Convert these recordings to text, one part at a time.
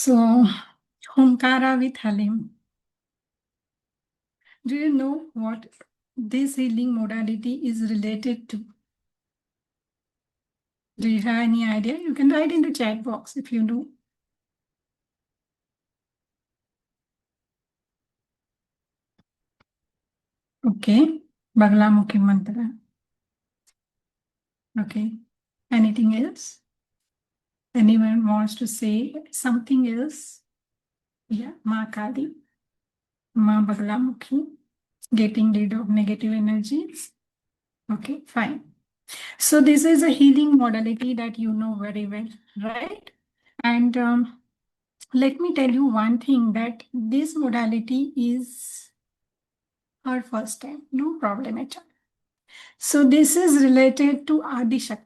So, Homkara with Halim. Do you know what this healing modality is related to? Do you have any idea? You can write in the chat box if you do. Okay, Baglamukhi mantra. Okay, anything else? Anyone wants to say something else? Yeah, Ma Kali, Ma Baglamukhi, getting rid of negative energies. Okay, fine. So this is a healing modality that you know very well, right? And let me tell you one thing, that this modality is our first time, no problem at all. So this is related to Adi Shakti.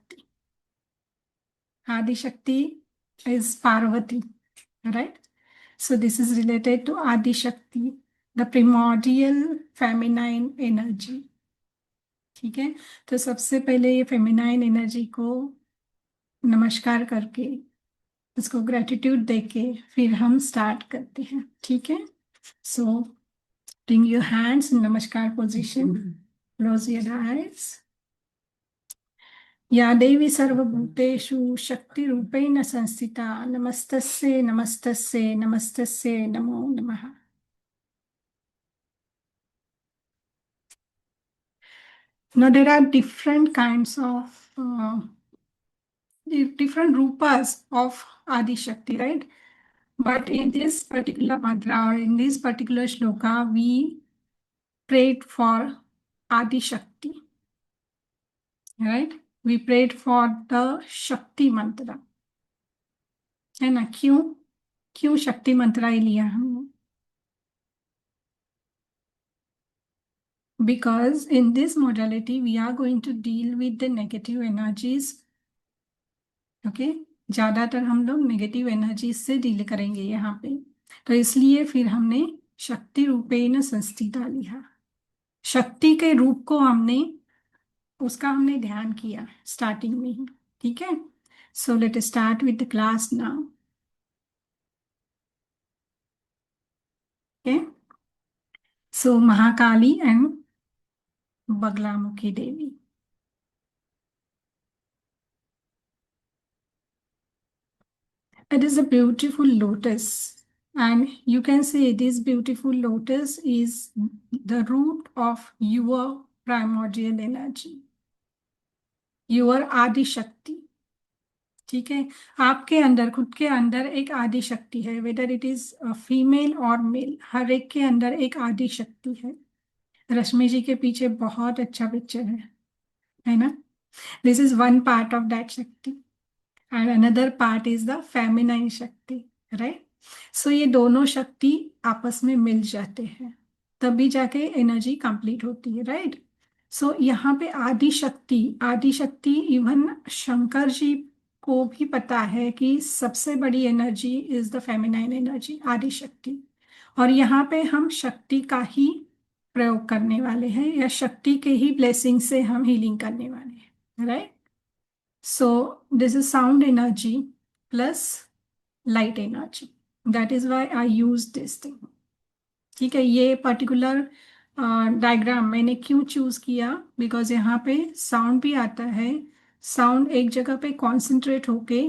Adi Shakti is Parvati, right? So this is related to Adi Shakti, the primordial feminine energy. ठीक है, तो सबसे पहले ये feminine energy को नमस्कार करके, उसको ग्रेटिट्यूड देके फिर हम स्टार्ट करते हैं. ठीक है, सो bring your hands in namaskar position, close your eyes. या देवी सर्वभूतेषु शक्ति रूपेण संस्थिता नमस्तस्ये नमस्तस्ये नमस्तस्ये नमो नमः. Now there are different kinds of different rupas of Adi Shakti, right? But in this particular mantra or in this particular shloka, we prayed for Adi Shakti, right? We prayed for the Shakti mantra, है ना? क्यों क्यों शक्ति मंत्र ही लिया हमने? Because in this modality we are going to deal with the negative energies. Okay, ज्यादातर हम लोग नेगेटिव एनर्जी से डील करेंगे यहाँ पे, तो इसलिए फिर हमने शक्ति रूपेण संस्थिता लिया. शक्ति के रूप को उसका हमने ध्यान किया स्टार्टिंग में ही. ठीक है, so let start with the class now. Okay, so Mahakali and Baglamukhi Devi. It is a beautiful lotus, and you can say this beautiful lotus is the root of your primordial energy, your आदि शक्ति. ठीक है, आपके अंदर, खुद के अंदर एक आदि शक्ति है, वेदर इट इज फीमेल और मेल, हर एक के अंदर एक आदि शक्ति है. रश्मि जी के पीछे बहुत अच्छा पिक्चर है ना? This is one part of that शक्ति and another part is the feminine शक्ति, right? So ये दोनों शक्ति आपस में मिल जाते हैं, तभी जाके एनर्जी कंप्लीट होती है, right? So यहाँ पे आदि शक्ति इवन शंकर जी को भी पता है कि सबसे बड़ी energy is the feminine energy, आदि शक्ति. और यहाँ पे हम शक्ति का ही प्रयोग करने वाले हैं, या शक्ति के ही ब्लेसिंग से हम हीलिंग करने वाले हैं, right? So this is sound energy plus light energy. That is why I use this thing. ठीक है, ये पर्टिकुलर डायग्राम मैंने क्यों चूज किया? बिकॉज यहाँ पे साउंड भी आता है. साउंड एक जगह पे कॉन्सेंट्रेट होके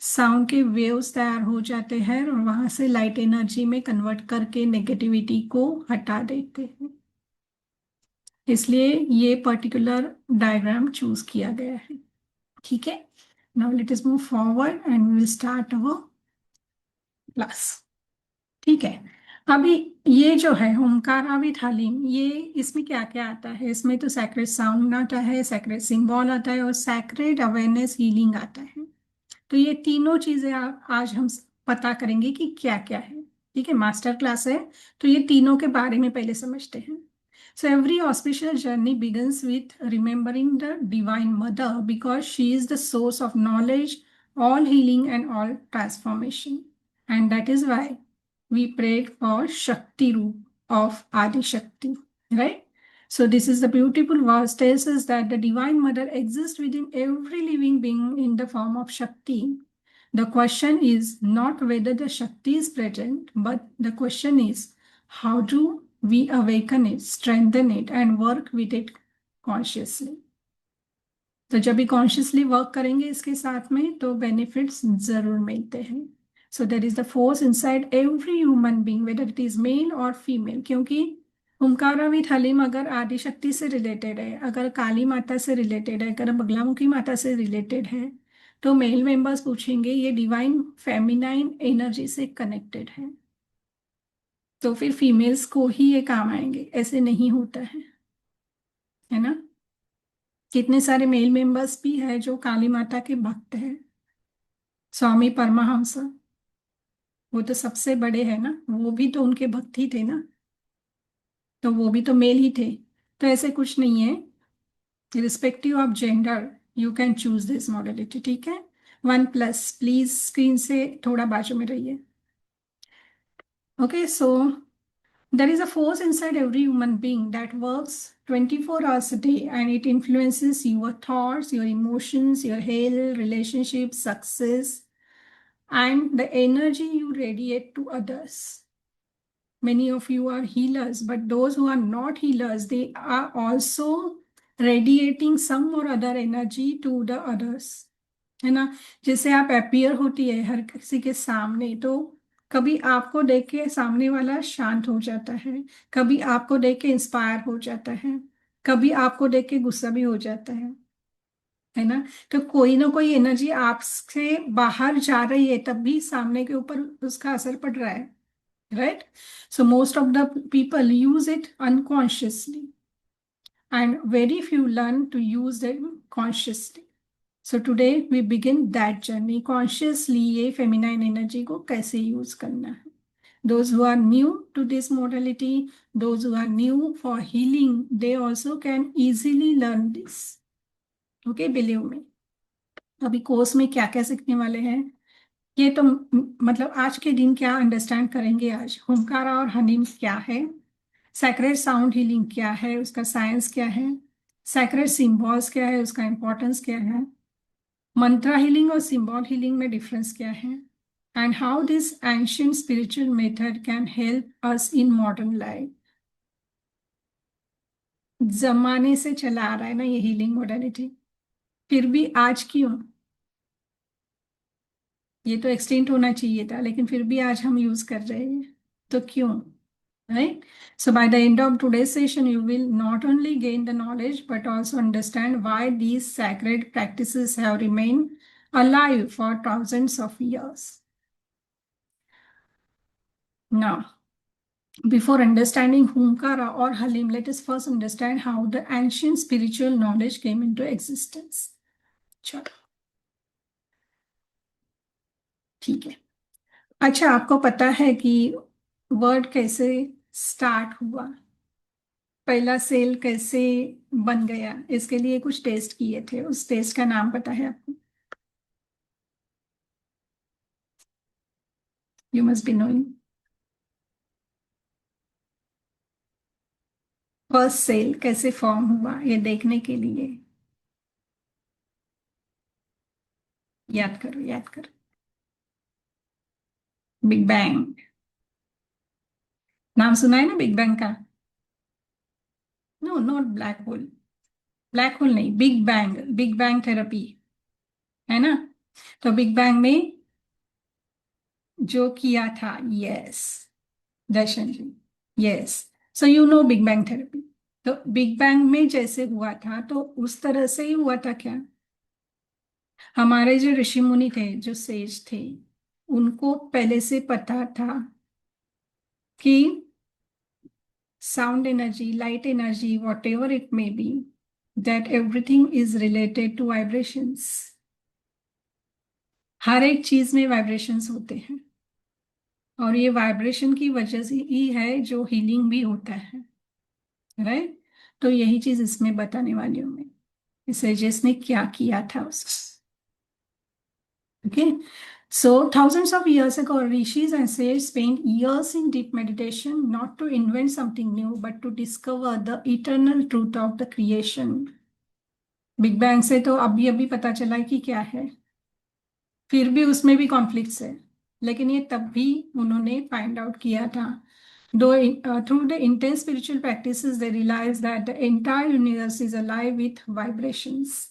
साउंड के वेव्स तैयार हो जाते हैं और वहां से लाइट एनर्जी में कन्वर्ट करके नेगेटिविटी को हटा देते हैं. इसलिए ये पर्टिकुलर डायग्राम चूज किया गया है. ठीक है, now let us move forward and we will start our class. ठीक है, अभी ये जो है ओमकार विद हलीम, ये इसमें क्या क्या आता है? इसमें तो सैक्रेड साउंड आता है, सैक्रेड सिंबल आता है और सैक्रेड अवेयरनेस हीलिंग आता है. तो ये तीनों चीजें आज हम पता करेंगे कि क्या क्या है. ठीक है, मास्टर क्लास है तो ये तीनों के बारे में पहले समझते हैं. So every auspicious journey begins with remembering the Divine Mother because she is the source of knowledge, all healing and all transformation. And that is why we prayed for Shakti Roop of Adi Shakti, right? So this is the beautiful verse tells us that the Divine Mother exists within every living being in the form of Shakti. The question is not whether the Shakti is present, but the question is how do we awaken it, strengthen it, and work with it consciously. तो जब भी consciously work करेंगे इसके साथ में तो benefits जरूर मिलते हैं. So there is the force inside every human being whether it is male और फीमेल, क्योंकि ओमकारा विद हलीम अगर आदि शक्ति से रिलेटेड है, अगर काली माता से रिलेटेड है, अगर बगलामुखी माता से रिलेटेड है, तो मेल मेंबर्स पूछेंगे ये डिवाइन फेमिनाइन एनर्जी से कनेक्टेड है, तो फिर फीमेल्स को ही ये काम आएंगे. ऐसे नहीं होता है ना. कितने सारे मेल मेंबर्स भी है जो काली माता के भक्त हैं. स्वामी परमहंस, वो तो सबसे बड़े हैं ना, वो भी तो उनके भक्त ही थे ना, तो वो भी तो मेल ही थे. तो ऐसे कुछ नहीं है, respective of gender you can choose this modality. ठीक है. 1+, प्लीज स्क्रीन से थोड़ा बाजू में रहिए. Okay, so there is a force inside every human being that works 24 hours a day, and it influences your thoughts, your emotions, your health, relationships, success, and the energy you radiate to others. Many of you are healers, but those who are not healers, they are also radiating some or other energy to the others. है ना. जैसे आप appear होती है हर किसी के सामने, तो कभी आपको देख के सामने वाला शांत हो जाता है, कभी आपको देख के इंस्पायर हो जाता है, कभी आपको देख के गुस्सा भी हो जाता है ना. तो कोई ना कोई एनर्जी आपसे बाहर जा रही है, तब भी सामने के ऊपर उसका असर पड़ रहा है. Right? So most of the people use it unconsciously, and very few learn to use them consciously. So today we begin that journey consciously. ये feminine energy को कैसे use करना है. Those who are new to this modality, those who are new for healing, they also can easily learn this. Okay, believe me. अभी course में क्या क्या सीखने वाले हैं, ये तो मतलब आज के दिन क्या अंडरस्टैंड करेंगे. आज होमकारा और हनीम क्या है, सैक्रेड साउंड हीलिंग क्या है, उसका साइंस क्या है, सैक्रेड सिंबल्स क्या है, उसका इंपॉर्टेंस क्या है, मंत्रा हीलिंग और सिंबल हीलिंग में डिफरेंस क्या है, and how this ancient spiritual method can help us in modern life. जमाने से चला आ रहा है ना ये हीलिंग मोडालिटी, फिर भी आज क्यों. ये तो एक्सटेंट होना चाहिए था, लेकिन फिर भी आज हम यूज कर रहे हैं, तो क्यों. Right? So by the end of today's session, you will not only gain the knowledge, but also understand why these sacred practices have remained alive for thousands of years. Now, before understanding Humkara or Halim, let us first understand how the ancient spiritual knowledge came into existence. चलो, ठीक है. अच्छा, आपको पता है कि word कैसे start हुआ, पहला सेल कैसे बन गया. इसके लिए कुछ टेस्ट किए थे, उस टेस्ट का नाम पता है आपको. You must be knowing. First cell कैसे फॉर्म हुआ ये देखने के लिए याद करो, याद करो. बिग बैंग, नाम सुना है ना बिग बैंग का. No, not black hole. Black hole नहीं, big bang, big bang therapy है ना. तो बिग बैंग में जो किया था, yes, Darshan ji, yes. So you know big bang therapy. तो बिग बैंग में जैसे हुआ था तो उस तरह से ही हुआ था क्या. हमारे जो ऋषि मुनि थे, जो सेज थे, उनको पहले से पता था कि sound energy, light energy, whatever it may be, that everything is related to vibrations. हर एक चीज में वाइब्रेशंस होते हैं, और ये वाइब्रेशन की वजह से ही है जो हीलिंग भी होता है. राइट. तो यही चीज इसमें बताने वाली हूँ मैं, इसे जिसने क्या किया था उसको. Okay, so thousands of years ago, rishis and sages spent years in deep meditation, not to invent something new, but to discover the eternal truth of the creation. Big bang से तो अभी अभी पता चला है कि क्या है. फिर भी उसमें भी कॉन्फ्लिक्ट्स है, लेकिन ये तब भी उन्होंने फाइंड आउट किया था। दो through the intense spiritual practices they realize that the entire universe is alive with vibrations.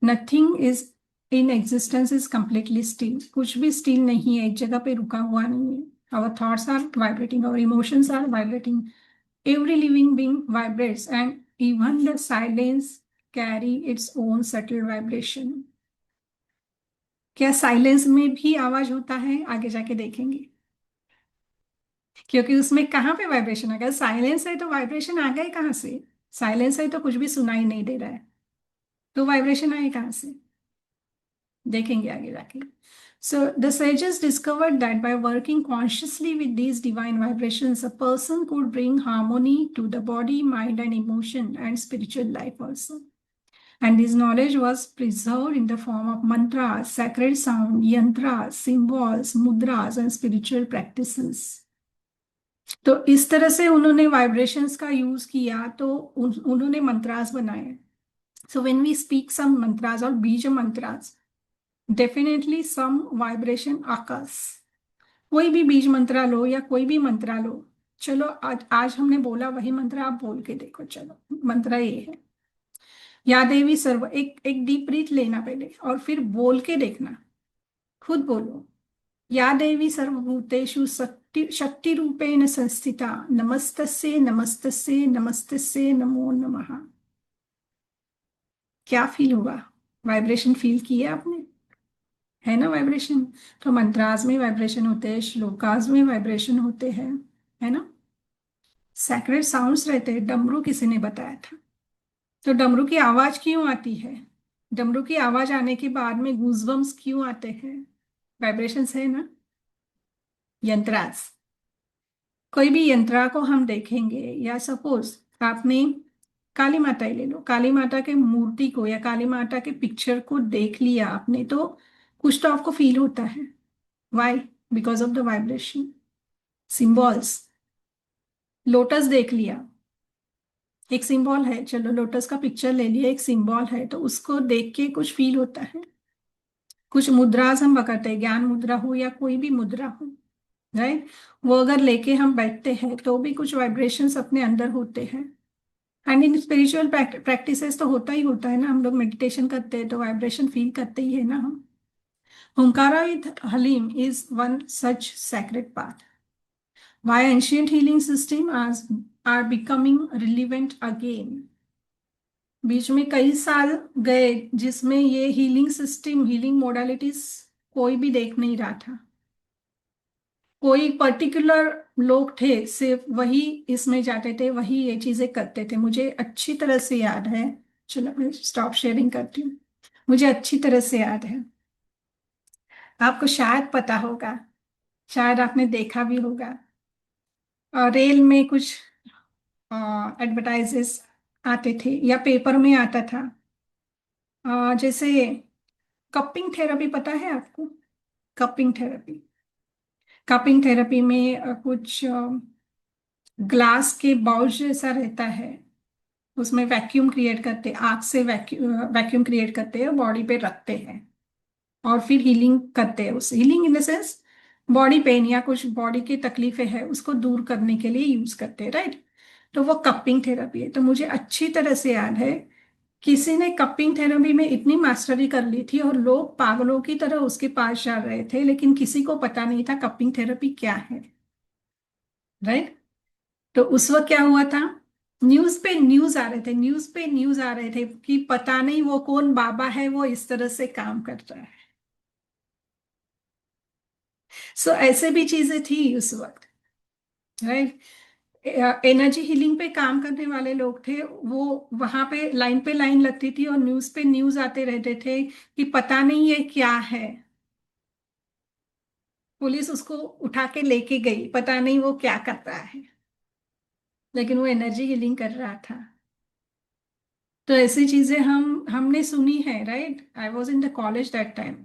Nothing is in existence is completely still, कुछ भी स्टिल नहीं है, एक जगह पे रुका हुआ नहीं है। Our thoughts are vibrating, our emotions are vibrating, every living being vibrates, and even the silence carry its own subtle vibration. क्या साइलेंस में भी आवाज होता है? आगे जाके देखेंगे, क्योंकि उसमें कहाँ पे वाइब्रेशन आ गया। साइलेंस है तो वाइब्रेशन आ गए कहाँ से? साइलेंस है तो कुछ भी सुनाई नहीं दे रहा है, तो वाइब्रेशन आए कहाँ से? देखेंगे आगे जाके। So the sages discovered that by working consciously with these divine vibrations, a person could bring harmony to the body, mind, and emotion and spiritual life also. And this knowledge was preserved in the form of mantras, sacred sound, yantras, symbols, mudras, and spiritual practices. तो इस तरह से उन्होंने vibrations का use किया, तो उन्होंने मंत्रास बनाए। सो व्हेन वी स्पीक सम मंत्रास और बीज mantras, definitely some vibration occurs. कोई भी बीज मंत्रा लो या कोई भी मंत्रा लो, चलो आज आज हमने बोला वही मंत्र आप बोल के देखो। चलो मंत्र ये है, या देवी सर्व, एक एक डीप ब्रीथ लेना पहले और फिर बोल के देखना, खुद बोलो। या देवी सर्वभूतेषु शक्ति शक्ति रूपेण संस्थिता, नमस्तस्ये नमस्तस्ये नमस्तस्ये नमो नमः। क्या फील हुआ? वाइब्रेशन फील किया आपने? है ना वाइब्रेशन? तो मंत्रास में वाइब्रेशन होते हैं, श्लोकास में वाइब्रेशन होते हैं, है ना। सैक्रेड साउंड्स रहते हैं। डमरू किसी ने बताया था। तो डमरू की आवाज क्यों आती है? डमरू की आवाज आने के बाद में गूजबम्स क्यों आते हैं? वाइब्रेशंस है ना। यंत्रास, कोई भी यंत्रा को हम देखेंगे, या सपोज आपने काली माता ही ले लो, काली माता के मूर्ति को या काली माता के पिक्चर को देख लिया आपने, तो कुछ तो आपको फील होता है। Why? Because of the vibration. Symbols, lotus देख लिया, एक सिंबल है, चलो लोटस का पिक्चर ले लिया, एक सिंबल है, तो उसको देख के कुछ फील होता है। कुछ मुद्रास हम पकड़ते हैं, ज्ञान मुद्रा हो या कोई भी मुद्रा हो, राइट। वो अगर लेके हम बैठते हैं तो भी कुछ वाइब्रेशंस अपने अंदर होते हैं। एंड इन स्पिरिचुअल प्रैक्टिसेस तो होता है ना, हम लोग मेडिटेशन करते हैं तो वाइब्रेशन फील करते ही है ना हम। Omkara with haleem is one such sacred path. Why ancient healing system are becoming relevant again? बीच में कई साल गए जिसमें ये हीलिंग सिस्टम, हीलिंग मोडालिटीज कोई भी देख नहीं रहा था। कोई पर्टिकुलर लोग थे, सिर्फ वही इसमें जाते थे, वही ये चीजें करते थे। मुझे अच्छी तरह से याद है, चलो मैं स्टॉप शेयरिंग करती हूँ। मुझे अच्छी तरह से याद है, आपको शायद पता होगा, शायद आपने देखा भी होगा। रेल में कुछ एडवर्टाइजेस आते थे या पेपर में आता था। जैसे कपिंग थेरेपी, पता है आपको? कपिंग थेरेपी, कपिंग थेरेपी में कुछ ग्लास के बाउल जैसा रहता है, उसमें वैक्यूम क्रिएट करते, आग से वैक्यूम क्रिएट करते हैं, बॉडी पे रखते हैं और फिर हीलिंग करते हैं। उस healing in the sense body pain या कुछ बॉडी की तकलीफें है उसको दूर करने के लिए यूज करते हैं, राइट। तो वो कपिंग थेरेपी है। तो मुझे अच्छी तरह से याद है, किसी ने कपिंग थेरेपी में इतनी मास्टरी कर ली थी और लोग पागलों की तरह उसके पास जा रहे थे, लेकिन किसी को पता नहीं था कपिंग थेरेपी क्या है, राइट। तो उस वक्त क्या हुआ था, न्यूज पे न्यूज आ रहे थे, न्यूज पे न्यूज आ रहे थे कि पता नहीं वो कौन बाबा है, वो इस तरह से काम करता है। सो ऐसे भी चीजें थी उस वक्त, राइट। एनर्जी हीलिंग पे काम करने वाले लोग थे, वो वहां पे लाइन लगती थी और न्यूज पे न्यूज आते रहते थे कि पता नहीं ये क्या है। पुलिस उसको उठा के लेके गई, पता नहीं वो क्या कर रहा है, लेकिन वो एनर्जी हीलिंग कर रहा था। तो ऐसी चीजें हमने सुनी है, right. I was in the college that time,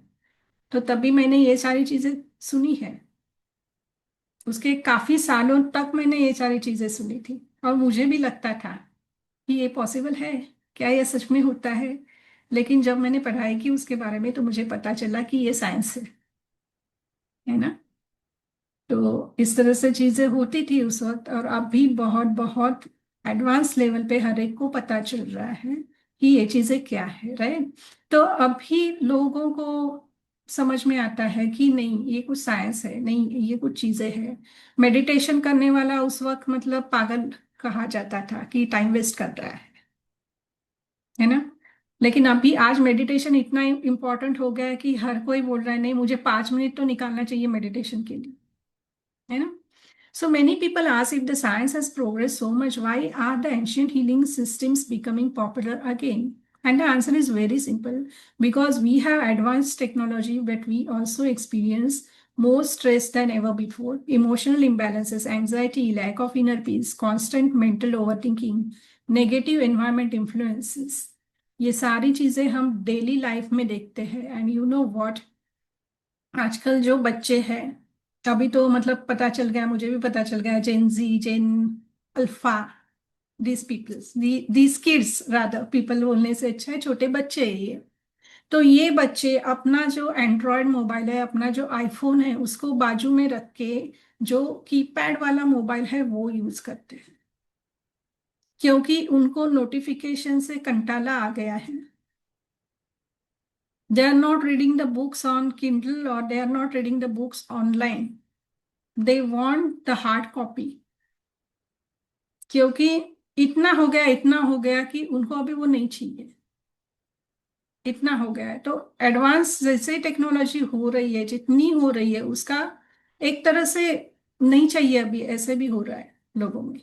तो तभी मैंने ये सारी चीजें सुनी है। उसके काफी सालों तक मैंने ये सारी चीजें सुनी थी और मुझे भी लगता था कि ये पॉसिबल है, क्या ये सच में होता है। लेकिन जब मैंने पढ़ाई की उसके बारे में तो मुझे पता चला कि ये साइंस है ना। तो इस तरह से चीजें होती थी उस वक्त, और अब भी बहुत बहुत एडवांस लेवल पे हर एक को पता चल रहा है कि ये चीजें क्या है, राइट। तो अभी लोगों को समझ में आता है कि नहीं ये कुछ साइंस है, नहीं ये कुछ चीजें हैं। मेडिटेशन करने वाला उस वक्त मतलब पागल कहा जाता था कि टाइम वेस्ट कर रहा है ना। लेकिन अभी आज मेडिटेशन इतना इम्पोर्टेंट हो गया है कि हर कोई बोल रहा है नहीं मुझे 5 मिनट तो निकालना चाहिए मेडिटेशन के लिए, है ना। So many people ask if the science has progressed so much, why are the ancient healing systems becoming popular again? And the answer is very simple, because we have advanced technology, but we also experience more stress than ever before. Emotional imbalances, anxiety, lack of inner peace, constant mental overthinking, negative environment influences. ये सारी चीजें हम daily life में देखते हैं। And you know what, आजकल जो बच्चे हैं, अभी तो मतलब पता चल गया, मुझे भी पता चल गया, Gen Z, Gen alpha, this peoples, this kids rather, people बोलने से अच्छा है छोटे बच्चे हैं ये। तो ये बच्चे अपना जो एंड्रॉयड मोबाइल है, अपना जो आईफोन है, उसको बाजू में रख के जो कीपैड वाला मोबाइल है वो यूज करते हैं, क्योंकि उनको नोटिफिकेशन से कंटाला आ गया है। They are not reading the books on Kindle, or they are not reading the books online. They want the hard copy, क्योंकि इतना हो गया, इतना हो गया कि उनको अभी वो नहीं चाहिए, इतना हो गया है। तो एडवांस जैसे टेक्नोलॉजी हो रही है, जितनी हो रही है उसका एक तरह से नहीं चाहिए अभी, ऐसे भी हो रहा है लोगों में।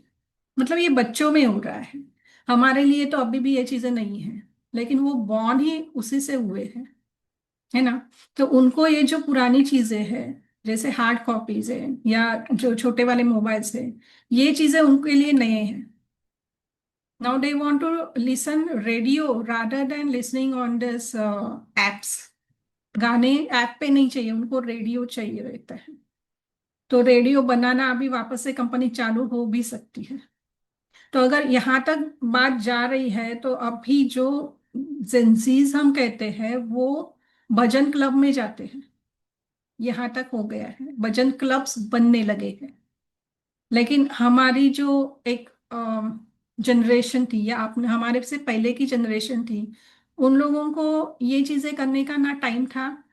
मतलब ये बच्चों में हो रहा है, हमारे लिए तो अभी भी ये चीजें नहीं है, लेकिन वो बॉर्न ही उसी से हुए हैं, है ना। तो उनको ये जो पुरानी चीजें हैं, जैसे हार्ड कॉपीज है या जो छोटे वाले मोबाइल्स है, ये चीजें उनके लिए नए हैं। Now they want to listen radio rather than listening on this apps. गाने ऐप पे नहीं चाहिए उनको, रेडियो चाहिए रहता है। तो रेडियो बनाना अभी वापस से कंपनी चालू हो भी सकती है। तो अगर यहाँ तक बात जा रही है, तो अभी जो जेंजीज हम कहते हैं वो भजन क्लब में जाते हैं, यहाँ तक हो गया है, भजन क्लब्स बनने लगे हैं। लेकिन हमारी जो एक जनरेशन थी, या आपने हमारे से पहले की जनरेशन थी, उन लोगों को ये चीजें करने का ना टाइम था,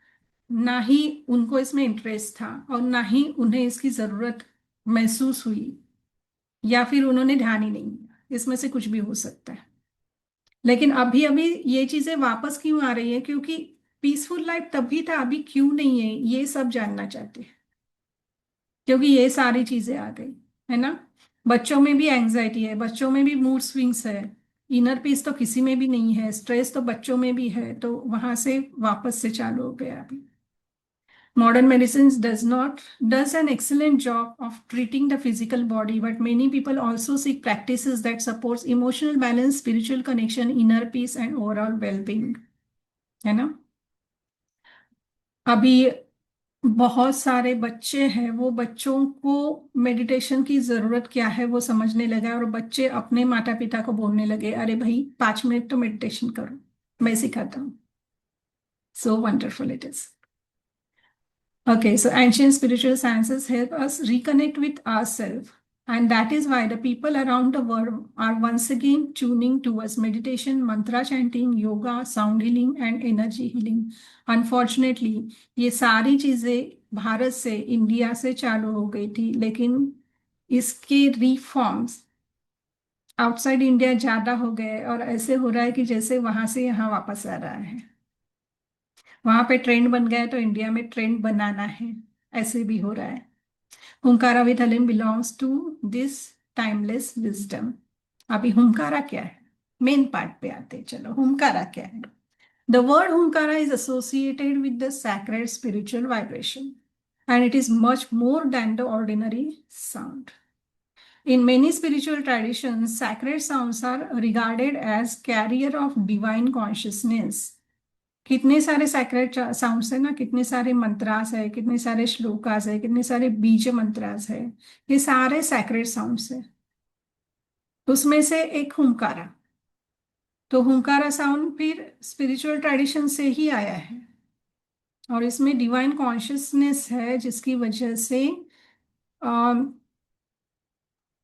ना ही उनको इसमें इंटरेस्ट था, और ना ही उन्हें इसकी जरूरत महसूस हुई, या फिर उन्होंने ध्यान ही नहीं दिया। इसमें से कुछ भी हो सकता है। लेकिन अभी अभी ये चीजें वापस क्यों आ रही है, क्योंकि पीसफुल लाइफ तभी था, अभी क्यों नहीं है ये सब जानना चाहते हैं, क्योंकि ये सारी चीजें आ गई, है ना। बच्चों में भी एंजाइटी है, बच्चों में भी मूड स्विंग्स है, इनर पीस तो किसी में भी नहीं है, स्ट्रेस तो बच्चों में भी है, तो वहां से वापस से चालू हो गया अभी। Modern medicine does an excellent job of treating the physical body, but many people also seek practices that supports emotional balance, spiritual connection, inner peace, and overall well-being, है ना। अभी बहुत सारे बच्चे हैं, वो बच्चों को मेडिटेशन की जरूरत क्या है वो समझने लगा, और बच्चे अपने माता पिता को बोलने लगे अरे भाई 5 मिनट तो मेडिटेशन करो, मैं सिखाता हूँ। So wonderful it is. Okay, so ancient spiritual sciences help us reconnect with ourselves. And that is why the people around the world are once again tuning towards meditation, mantra chanting, yoga, sound healing, and energy healing. Unfortunately, ये सारी चीजें भारत से, India से चालू हो गई थी, लेकिन इसके रिफॉर्म्स आउटसाइड इंडिया ज्यादा हो गए, और ऐसे हो रहा है कि जैसे वहां से यहाँ वापस आ रहा है। वहां पे ट्रेंड बन गया है तो इंडिया में ट्रेंड बनाना है, ऐसे भी हो रहा है। Hunkara with Hleem belongs to this timeless wisdom. अभी हुंकारा क्या है, मेन पार्ट पे आते हैं, चलो हुंकारा क्या है। The word Hunkara is associated with the sacred spiritual vibration, and it is much more than the ordinary sound. In many spiritual traditions, sacred sounds are regarded as carrier of divine consciousness. कितने सारे sacred sounds है ना, कितने सारे मंत्रास है, कितने सारे श्लोकास है, कितने सारे बीज मंत्रास है, ये सारे सैक्रेड साउंड्स है। उसमें से एक हुंकारा, तो हुंकारा साउंड फिर स्पिरिचुअल ट्रेडिशन से ही आया है और इसमें डिवाइन कॉन्शियसनेस है, जिसकी वजह से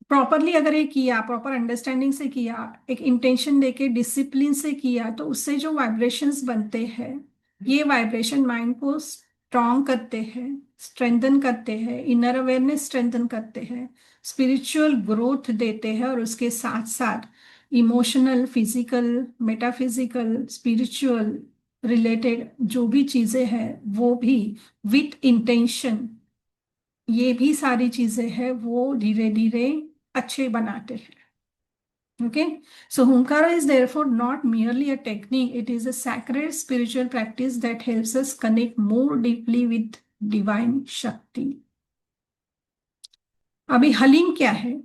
प्रॉपरली अगर ये किया, प्रॉपर अंडरस्टैंडिंग से किया, एक इंटेंशन देके डिसिप्लिन से किया, तो उससे जो वाइब्रेशंस बनते हैं, ये वाइब्रेशन माइंड को स्ट्रॉन्ग करते हैं, स्ट्रेंथन करते हैं, इनर अवेयरनेस स्ट्रेंथन करते हैं, स्पिरिचुअल ग्रोथ देते हैं, और उसके साथ साथ emotional, physical, metaphysical, spiritual related जो भी चीजें हैं वो भी विथ इंटेंशन, ये भी सारी चीजें हैं वो धीरे धीरे अच्छे बनाते हैं. Okay, so Hunkara is therefore not merely a technique, it is a sacred spiritual practice that helps us connect more deeply with divine Shakti. अभी हलीम क्या है?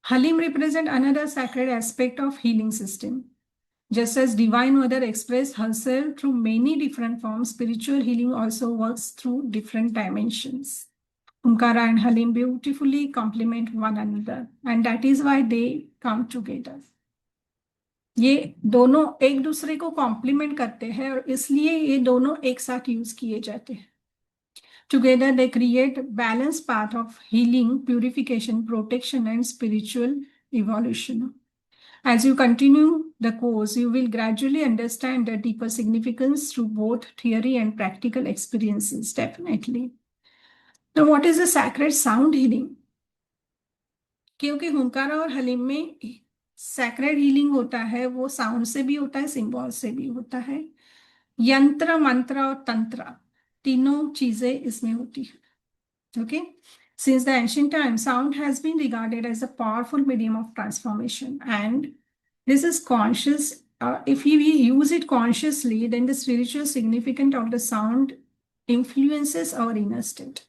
Haleem represent another sacred aspect of healing system. Just as Divine Mother expressed herself through many different forms, spiritual healing also works through different dimensions. Omkara and Halim beautifully complement one another, and that is why they come together. ये दोनों एक दूसरे को complement करते हैं और इसलिए ये दोनों एक साथ यूज किए जाते हैं. Together they create balance path of healing, purification, protection and spiritual evolution. As you continue the course, you will gradually understand the deeper significance through both theory and practical experiences, definitely. Now, what is the sacred sound healing? क्योंकि हुंकारा और हलीम में sacred healing होता है, वो sound से भी होता है, सिंबल से भी होता है. यंत्र, मंत्र और तंत्र, तीनों चीजें इसमें होती है. Okay, since the ancient time, sound has been regarded as a powerful medium of transformation, and this is conscious. If we use it consciously, then the spiritual significance of the sound influences our inner state.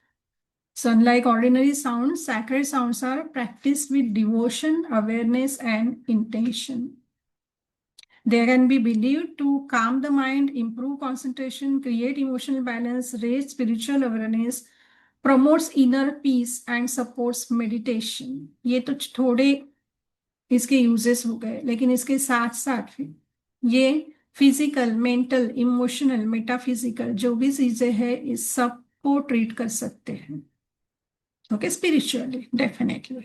So, unlike ordinary sounds, sacred sounds are practiced with devotion, awareness, and intention. They can be believed to calm the mind, improve concentration, create emotional balance, raise spiritual awareness, promotes inner peace, and supports meditation. ये तो थोड़े इसके uses हो गए, लेकिन इसके साथ साथ ये फिजिकल, मेंटल, इमोशनल, मेटाफिजिकल जो भी चीजें हैं, इस सब को ट्रीट कर सकते हैं. ओके, स्पिरिचुअली डेफिनेटली,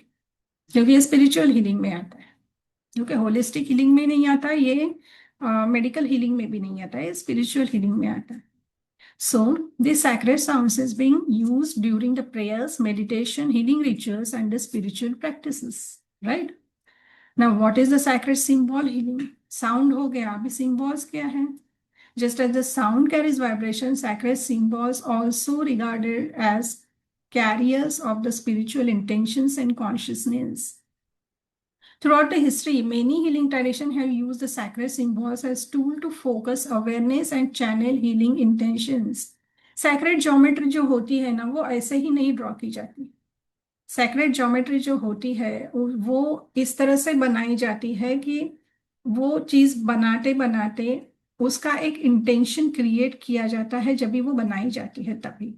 क्योंकि ये स्पिरिचुअल हीलिंग में आता है. ओके, होलिस्टिक हीलिंग में नहीं आता, ये मेडिकल हीलिंग में भी नहीं आता है, स्पिरिचुअल हीलिंग में आता है. So, this sacred sounds is being used during the prayers, meditation, healing rituals, and the spiritual practices, right? Now, what is the sacred symbol healing? Sound हो गया, अभी symbols क्या है? Just as the sound carries vibration, sacred symbols also regarded as carriers of the spiritual intentions and consciousness. Throughout the history, many healing traditions have used the sacred symbols as tool to focus awareness and channel healing intentions. Sacred geometry जो होती है ना, वो ऐसे ही नहीं draw की जाती. Sacred geometry जो होती है वो इस तरह से बनाई जाती है कि वो चीज बनाते बनाते उसका एक इंटेंशन क्रिएट किया जाता है. जब भी वो बनाई जाती है तभी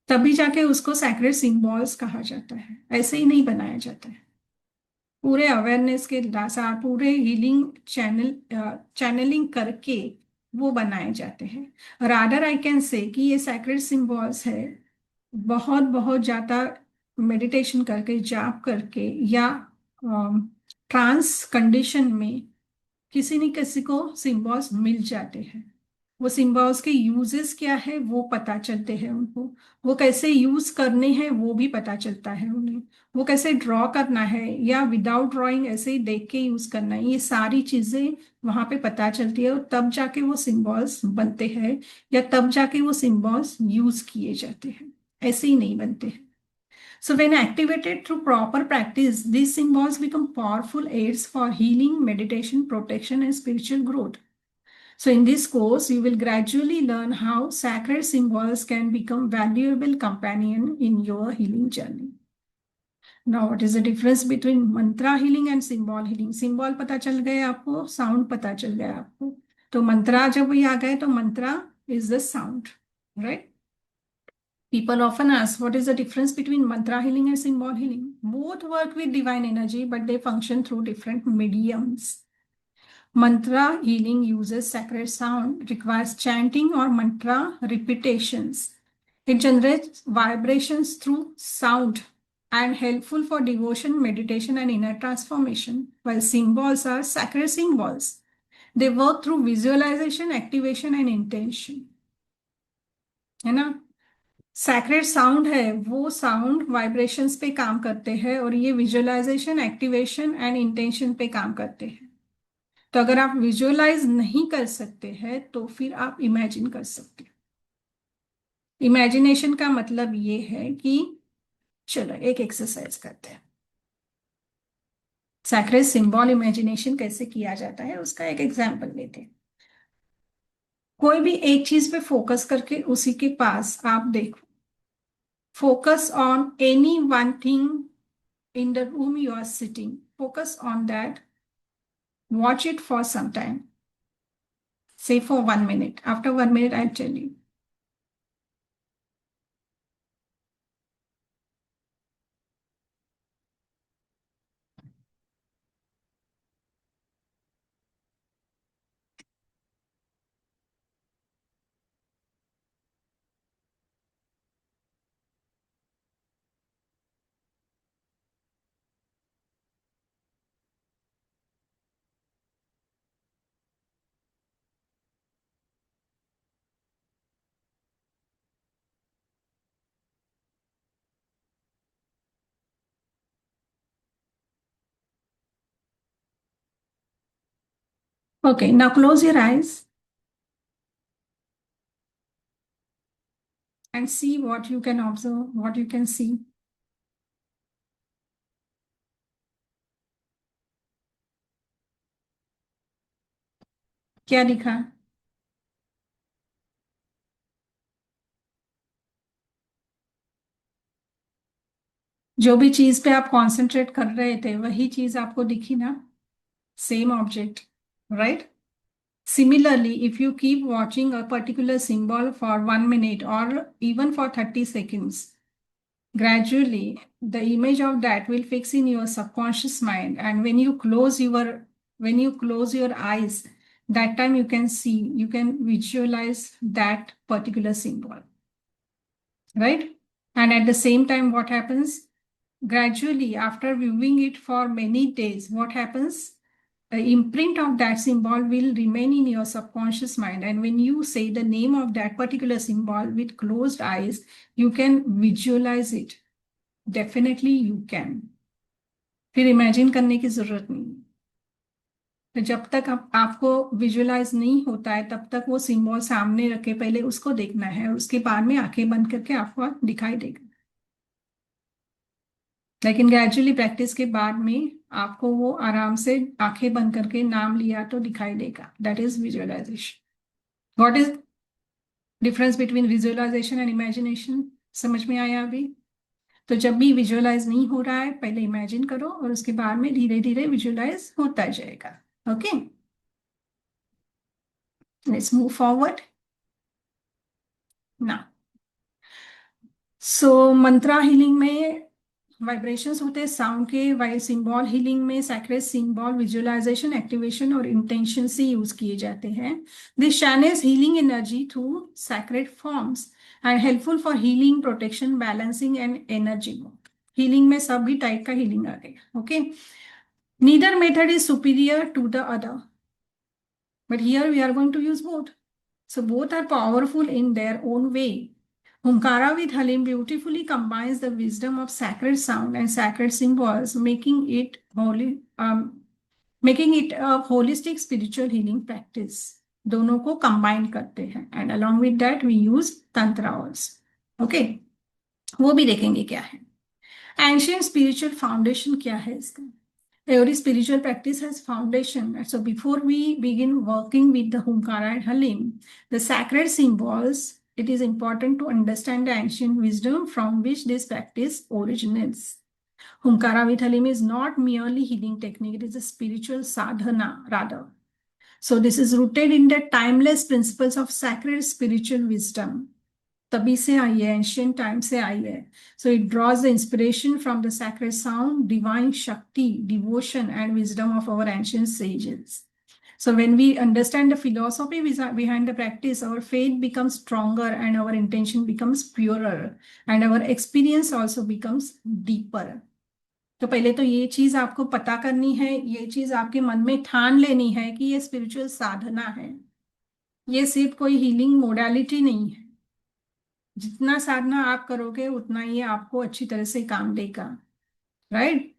तभी जाके उसको सैक्रेड सिंबल्स कहा जाता है. ऐसे ही नहीं बनाया जाता है. पूरे अवेयरनेस के साथ, पूरे हीलिंग चैनलिंग करके वो बनाए जाते हैं. रादर आई कैन से कि ये सैक्रेड सिंबल्स है, बहुत बहुत ज्यादा मेडिटेशन करके, जाप करके, या ट्रांस कंडीशन में किसी न किसी को सिंबल्स मिल जाते हैं. वो सिंबल्स के यूजेस क्या है वो पता चलते हैं उनको, वो कैसे यूज करने हैं वो भी पता चलता है उन्हें, वो कैसे ड्रॉ करना है या विदाउट ड्रॉइंग ऐसे ही देख के यूज करना है, ये सारी चीजें वहां पे पता चलती है. और तब जाके वो सिंबल्स बनते हैं या तब जाके वो सिंबल्स यूज किए जाते हैं, ऐसे ही नहीं बनते हैं. So when activated through proper practice, these symbols become powerful aids for healing, meditation, protection, and spiritual growth. So in this course, you will gradually learn how sacred symbols can become valuable companion in your healing journey. Now, what is the difference between mantra healing and symbol healing? Symbol पता चल गए आपको, sound पता चल गया आपको. तो मंत्रा जब भी आ गए तो मंत्रा is the sound, right? People often ask, what is the difference between mantra healing and symbol healing? Both work with divine energy, but they function through different mediums. Mantra healing uses sacred sound, requires chanting or mantra repetitions. It generates vibrations through sound and helpful for devotion, meditation, and inner transformation, while symbols are sacred symbols. They work through visualization, activation, and intention. है ना? Sacred sound है, वो sound vibrations पे काम करते हैं और ये विजुअलाइजेशन, एक्टिवेशन एंड इंटेंशन पे काम करते हैं. तो अगर आप विजुअलाइज नहीं कर सकते हैं तो फिर आप इमेजिन कर सकते हैं. इमेजिनेशन का मतलब ये है कि चलो एक एक्सरसाइज करते हैं. सैक्रेड सिंबल इमेजिनेशन कैसे किया जाता है उसका एक एग्जांपल लेते हैं. कोई भी एक चीज पे फोकस करके उसी के पास आप देखो. Focus on any one thing in the room you are sitting. Focus on that. Watch it for some time. Say for 1 minute. After 1 minute, I'll tell you. Okay, now close your eyes and see what you can observe, what you can see. क्या दिखा? जो भी चीज पे आप concentrate कर रहे थे वही चीज आपको दिखी ना? Same object, right? Similarly, if you keep watching a particular symbol for 1 minute or even for 30 seconds, gradually the image of that will fix in your subconscious mind, and when you close your eyes, that time you can see, you can visualize that particular symbol, right? And at the same time, what happens gradually after viewing it for many days, what happens, the imprint of that symbol will remain in your subconscious mind, and when you say the name of that particular symbol with closed eyes, you can visualize it. Definitely you can. फिर imagine करने की जरूरत नहीं. तो जब तक आपको visualise नहीं होता है तब तक वो सिंबल सामने रखे पहले उसको देखना है, उसके बाद में आंखें बंद करके आपको दिखाई देगा. लेकिन ग्रेजुअली प्रैक्टिस के बाद में आपको वो आराम से आंखें बंद करके नाम लिया तो दिखाई देगा. That is visualization. What is difference between visualization and imagination? समझ में आया अभी? तो जब भी विजुअलाइज नहीं हो रहा है पहले इमेजिन करो और उसके बाद में धीरे धीरे विजुअलाइज होता जाएगा. ओके, लेट्स मूव फॉरवर्ड ना. सो मंत्रा हीलिंग में वाइब्रेशंस होते हैं साउंड के. वाइल सिंबल हीलिंग में सैक्रेड सिंबल विजुअलाइजेशन, एक्टिवेशन और इंटेंशन से यूज किए जाते हैं. This channels healing energy through sacred forms and helpful for healing, protection, balancing and energy. Healing में सभी टाइप का हीलिंग आ गया. Okay, neither method is superior to the other, but here we are going to use both. So both are powerful in their own way. Hunkara with Halim beautifully combines the wisdom of sacred sound and sacred symbols, making it a holistic spiritual healing practice. दोनों को combine करते हैं, and along with that we use tantra also. Okay, वो भी देखेंगे क्या है. Ancient spiritual foundation क्या है इसका? Every spiritual practice has foundation. So before we begin working with the Hunkara and Halim, the sacred symbols, it is important to understand the ancient wisdom from which this practice originates. Hunkara with Halim is not merely healing technique, it is a spiritual sadhana rather. So this is rooted in the timeless principles of sacred spiritual wisdom. तभी से आई है, ancient time से आई है. So it draws the inspiration from the sacred sound, divine shakti, devotion and wisdom of our ancient sages. So when we understand the philosophy behind the practice, our faith becomes stronger and our intention becomes purer and our experience also becomes deeper. तो पहले तो ये चीज आपको पता करनी है, ये चीज आपके मन में ठान लेनी है कि ये स्पिरिचुअल साधना है, ये सिर्फ कोई हीलिंग मोडालिटी नहीं है। जितना साधना आप करोगे उतना ये आपको अच्छी तरह से काम देगा, right?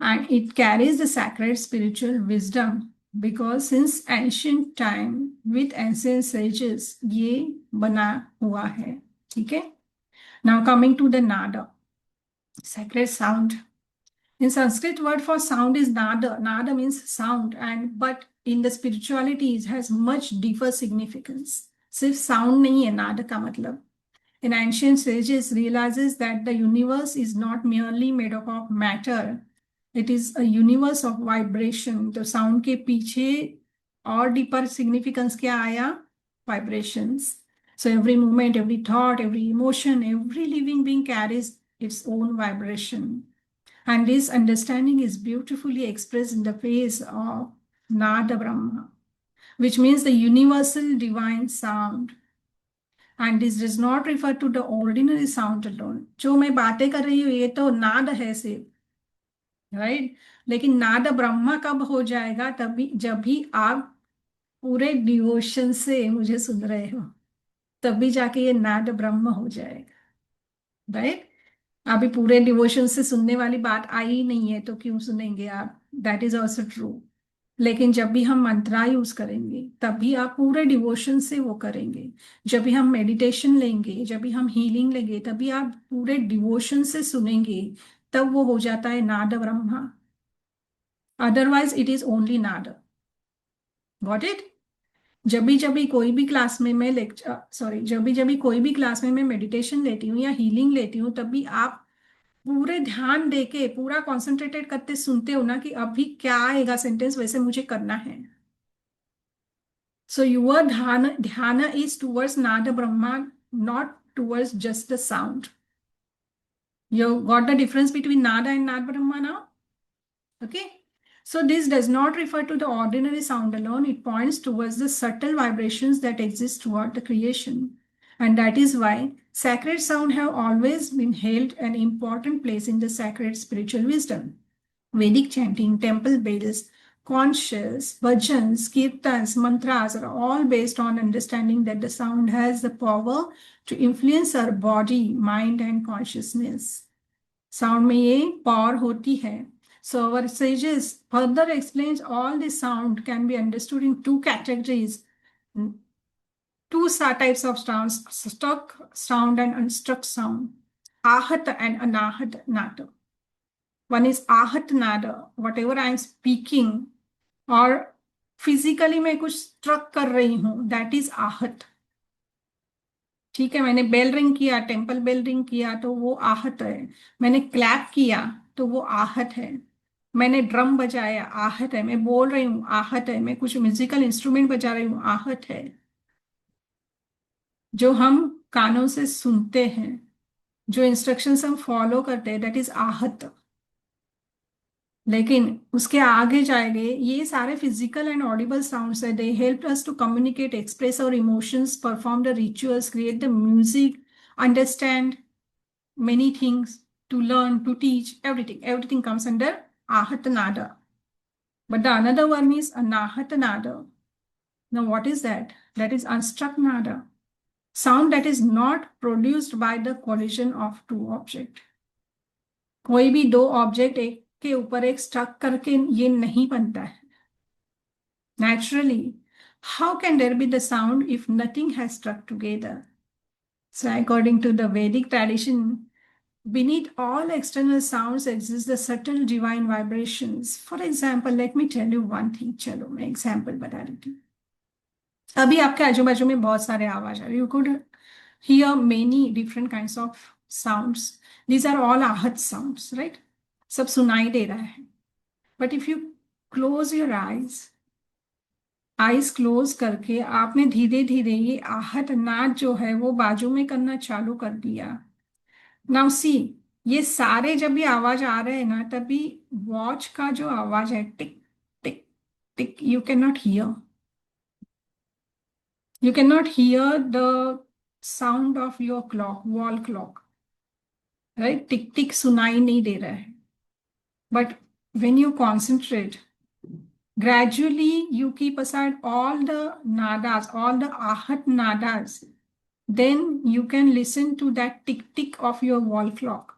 And it carries the sacred spiritual wisdom because since ancient time with ancient sages ये बना हुआ है, ठीक है? Now coming to the nada, sacred sound. In Sanskrit, word for sound is nada. Nada means sound, and but in the spirituality it has much deeper significance. सिर्फ sound नहीं है nada का मतलब. In ancient sages realizes that the universe is not merely made up of matter. It is a universe of vibration. तो sound के पीछे और deeper significance क्या आया? Vibrations. So every movement, every thought, every emotion, every living being carries its own vibration. And this understanding is beautifully expressed in the face of Nada Brahma, which means the universal divine sound. And this does not refer to the ordinary sound alone. जो मैं बातें कर रही हूँ ये तो नाद है सिर्फ, राइट? लेकिन नाद ब्रह्मा कब हो जाएगा? तभी जब भी आप पूरे डिवोशन से मुझे सुन रहे हो, तभी जाके ये नाद ब्रह्म हो जाएगा, राइट? अभी पूरे डिवोशन से सुनने वाली बात आई ही नहीं है तो क्यों सुनेंगे आप? That is also true. लेकिन जब भी हम मंत्रा यूज करेंगे तभी आप पूरे डिवोशन से वो करेंगे। जब भी हम मेडिटेशन लेंगे, जब भी हम हीलिंग लेंगे, तभी आप पूरे डिवोशन से सुनेंगे, तब वो हो जाता है नाद ब्रह्मा। Otherwise it is only nada. Got it? जब भी कोई भी क्लास में मैं लेक्चर सॉरी जब भी कोई भी क्लास में मैं मेडिटेशन लेती हूँ या हीलिंग लेती हूँ, तभी आप पूरे ध्यान देके पूरा कॉन्सेंट्रेटेड करते सुनते हो ना कि अभी क्या आएगा सेंटेंस, वैसे मुझे करना है। सो योर ध्यान इज टूवर्ड्स नाद Brahma, not towards just the sound. You got the difference between नाद एंड नाद Brahma now? Okay, so this does not refer to the ordinary sound alone. It points towards the subtle vibrations that exist throughout the creation. And that is why sacred sound have always been held an important place in the sacred spiritual wisdom. Vedic chanting, temple bells, conch shells, bhajans, kirtans, mantras are all based on understanding that the sound has the power to influence our body, mind, and consciousness. Sound में ये power होती है. So our sages further explains all the sound can be understood in two categories, two types of sounds, struck sound and unstruck sound, ahat and anahat nada. One is ahat nada, whatever I am speaking और physically मैं कुछ struck कर रही हूं, that is आहत। ठीक है, मैंने बेल रिंग किया, टेम्पल बेल रिंग किया तो वो आहत है। मैंने क्लैप किया तो वो आहत है। मैंने ड्रम बजाया, आहत है। मैं बोल रही हूँ, आहत है। मैं कुछ म्यूजिकल इंस्ट्रूमेंट बजा रही हूँ, आहत है। जो हम कानों से सुनते हैं, जो इंस्ट्रक्शंस हम फॉलो करते हैं, दैट इज आहत। लेकिन उसके आगे जाएंगे, ये सारे फिजिकल एंड ऑडिबल साउंड्स है। They help us to communicate, express our emotions, perform the rituals, create the music, understand many things, to learn, to teach, everything comes under ahata nada. But the another one is anahata nada. Now what is that? That is unstruck nada, sound that is not produced by the collision of two objects. कोई भी दो object एक के ऊपर एक struck करके ये नहीं बनता है naturally. How can there be the sound if nothing has struck together? So according to the Vedic tradition, beneath all external sounds exist the subtle divine vibrations. For example, let me tell you one thing. चलो मैं example बता देती हूँ। अभी आपके आजू बाजू में बहुत सारे आवाज आ रहे, you could hear many different kinds of sounds. These are all ahat sounds, right? सब सुनाई दे रहा है। But if you close your eyes close करके आपने धीरे धीरे ये आहट नाद जो है वो बाजू में करना चालू कर दिया। नाउ सी, ये सारे जब भी आवाज आ रहे हैं ना, तभी वॉच का जो आवाज है टिक टिक tick, you cannot hear. You cannot hear the sound of your clock, wall clock, right? Tick tick सुनाई नहीं दे रहा है. But when you concentrate, gradually you keep aside all the nadas, all the ahat nadas. Then you can listen to that tick tick of your wall clock.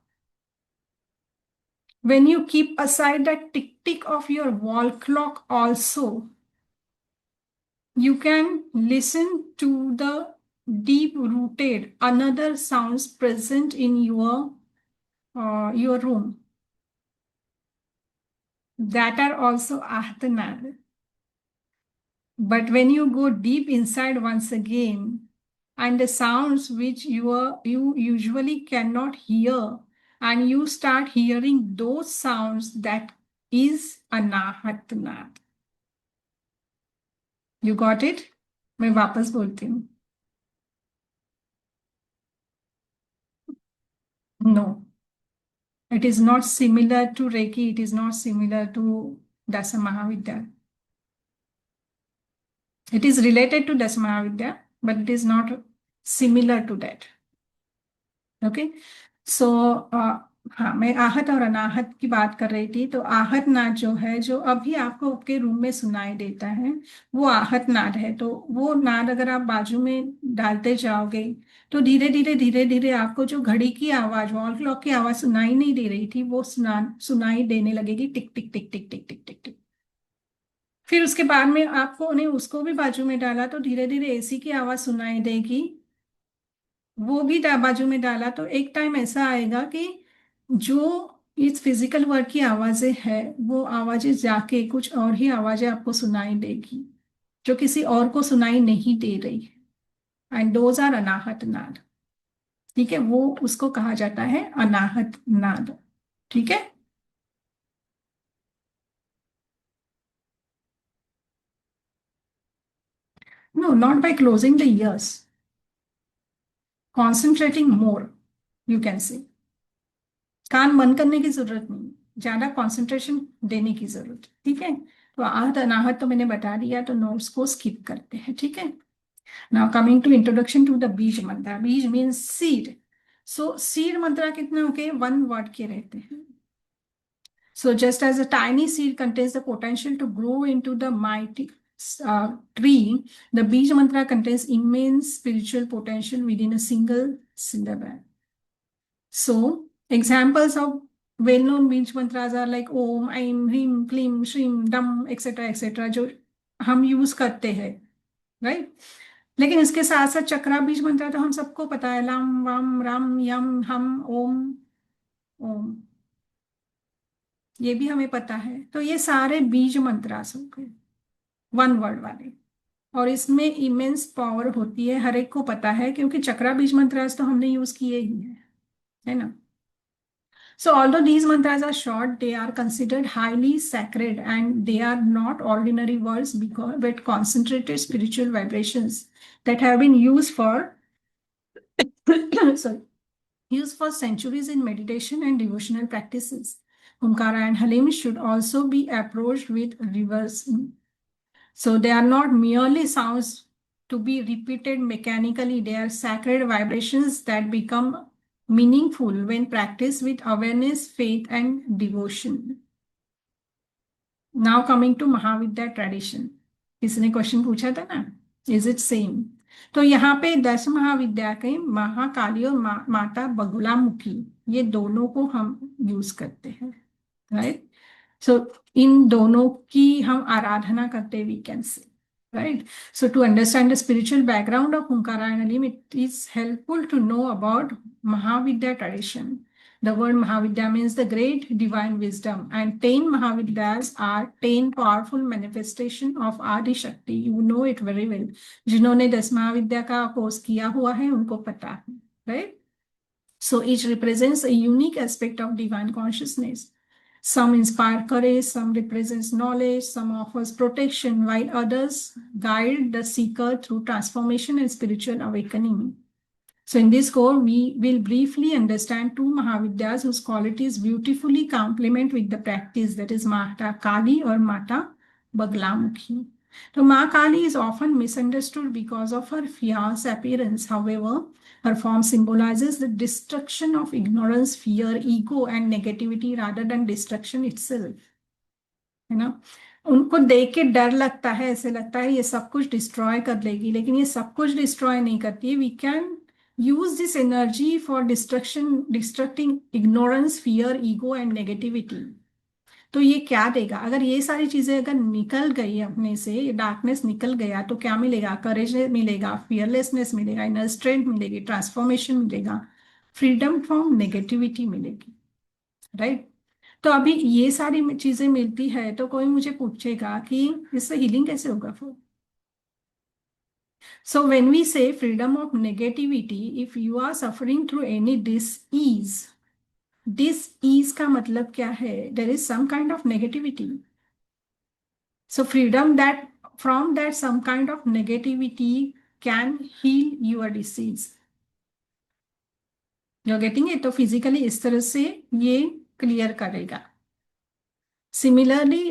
When you keep aside that tick tick of your wall clock also, you can listen to the deep rooted another sounds present in your room that are also ahtanad. But when you go deep inside once again, and the sounds which you usually cannot hear, and you start hearing those sounds, that is anahatnad. You got it? मैं वापस बोलती हूँ. No, it is not similar to Reiki. It is not similar to Dasa Mahavidya. It is related to Dasa Mahavidya, but it is not similar to that. Okay, so हाँ, मैं आहत और अनाहत की बात कर रही थी. तो आहत नाद जो है, जो अभी आपको आपके रूम में सुनाई देता है, वो आहत नाद है. तो वो नाद अगर आप बाजू में डालते जाओगे, तो धीरे धीरे धीरे धीरे आपको जो घड़ी की आवाज, वॉल क्लॉक की आवाज सुनाई नहीं दे रही थी, वो सुनाई देने लगेगी, टिक टिक टिक टिक टिक टिक टिक टिक. फिर उसके बाद में आपको ने उसको भी बाजू में डाला, तो धीरे धीरे एसी की आवाज सुनाई देगी. वो भी बाजू में डाला, तो एक टाइम ऐसा आएगा कि जो इस फिजिकल वर्ड की आवाजें है, वो आवाजें जाके कुछ और ही आवाजें आपको सुनाई देगी, जो किसी और को सुनाई नहीं दे रही है. एंड दोज आर अनाहत नाद. ठीक है, वो उसको कहा जाता है अनाहत नाद. ठीक है. No, not by closing the ears, concentrating more, you can say. कान बंद करने की जरूरत नहीं, ज्यादा कंसंट्रेशन देने की जरूरत. ठीक है. तो आहत अनाहत तो मैंने बता दिया, तो नोट्स को स्किप करते हैं. ठीक है. Now coming to introduction to the beej mantra. बीज मीन्स सीड. सो सीड मंत्र कितने होके, वन वर्ड के रहते हैं. So just as a tiny seed contains the potential to grow into the mighty tree, the Bij Mantra contains immense spiritual potential within a single syllable. So examples of well-known Bij Mantras are like Om, Aim, Hrim, Klim, Shrim, Dam, etc. जो हम use करते हैं, right. लेकिन इसके साथ साथ चक्रा बीज मंत्र तो हम सबको पता है, लम वम रम यम हम ओम ओम, ये भी हमें पता है. तो ये सारे बीज मंत्रास हो गए, वन वर्ड वाले. और इसमें इमेंस पावर होती है, हर एक को पता है, क्योंकि चक्रा बीज मंत्रास तो हमने यूज किए ही है ना. So although these mantras are short, they are considered highly sacred, and they are not ordinary words but concentrated spiritual vibrations that have been used for sorry, used for centuries in meditation and devotional practices. Omkara and Halim should also be approached with reverse. So they are not merely sounds to be repeated mechanically. They are sacred vibrations that become meaningful when practiced with awareness, faith, and devotion. Now coming to Mahavidya tradition. किसने question पूछा था ना, is it same. तो यहाँ पे 10 महाविद्या के महाकाली और माता बगुलामुखी, ये दोनों को हम यूज करते हैं, राइट. सो इन दोनों की हम आराधना करते, we can say, right. So to understand the spiritual background of Omkara and Halim, it is helpful to know about Mahavidya tradition. The word Mahavidya means the great divine wisdom, and 10 Mahavidyas are 10 powerful manifestation of Adi Shakti. You know it very well. जिन्होंने 10 महाविद्या का course किया हुआ है उनको पता है, right? So each represents a unique aspect of divine consciousness. Some inspire courage, some represents knowledge, some offers protection, while others guide the seeker through transformation and spiritual awakening. So in this course, we will briefly understand 2 Mahavidyas whose qualities beautifully complement with the practice, that is Mata Kali or Mata Baglamukhi. So Ma Kali is often misunderstood because of her fierce appearance. However, her form symbolizes the destruction of ignorance, fear, ego, and negativity rather than destruction itself. है ना? उनको देख के डर लगता है, ऐसे लगता है ये सब कुछ डिस्ट्रॉय कर लेगी, लेकिन ये सब कुछ डिस्ट्रॉय नहीं करती है. We can use this energy for destructing ignorance, fear, ego and negativity. तो ये क्या देगा? अगर ये सारी चीजें अगर निकल गई अपने से, डार्कनेस निकल गया, तो क्या मिलेगा? करेज मिलेगा, फियरलेसनेस मिलेगा, इनर स्ट्रेंथ मिलेगी, ट्रांसफॉर्मेशन मिलेगा, फ्रीडम फ्रॉम नेगेटिविटी मिलेगी. राइट? तो अभी ये सारी चीजें मिलती है तो कोई मुझे पूछेगा कि इससे हीलिंग कैसे होगा फिर. So when we say freedom of negativity, if you are suffering through any disease का मतलब क्या है? There is some kind of negativity. So freedom that from that some kind of negativity can heal your disease. You're getting it? तो physically इस तरह से ये clear करेगा. सिमिलरली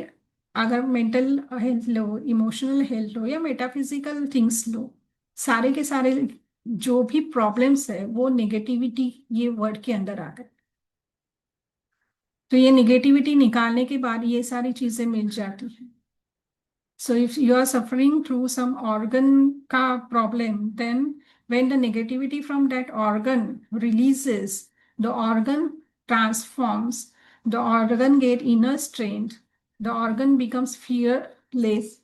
अगर मेंटल हेल्थ लो, इमोशनल हेल्थ लो या मेटाफिजिकल थिंग्स लो, सारे के सारे जो भी प्रॉब्लम्स है वो नेगेटिविटी ये वर्ड के अंदर आ गए. तो ये नेगेटिविटी निकालने के बाद ये सारी चीजें मिल जाती हैं. So if you are suffering through some organ ka problem, then when the negativity from that organ releases, the organ transforms, the organ get inner strength, the organ becomes fearless.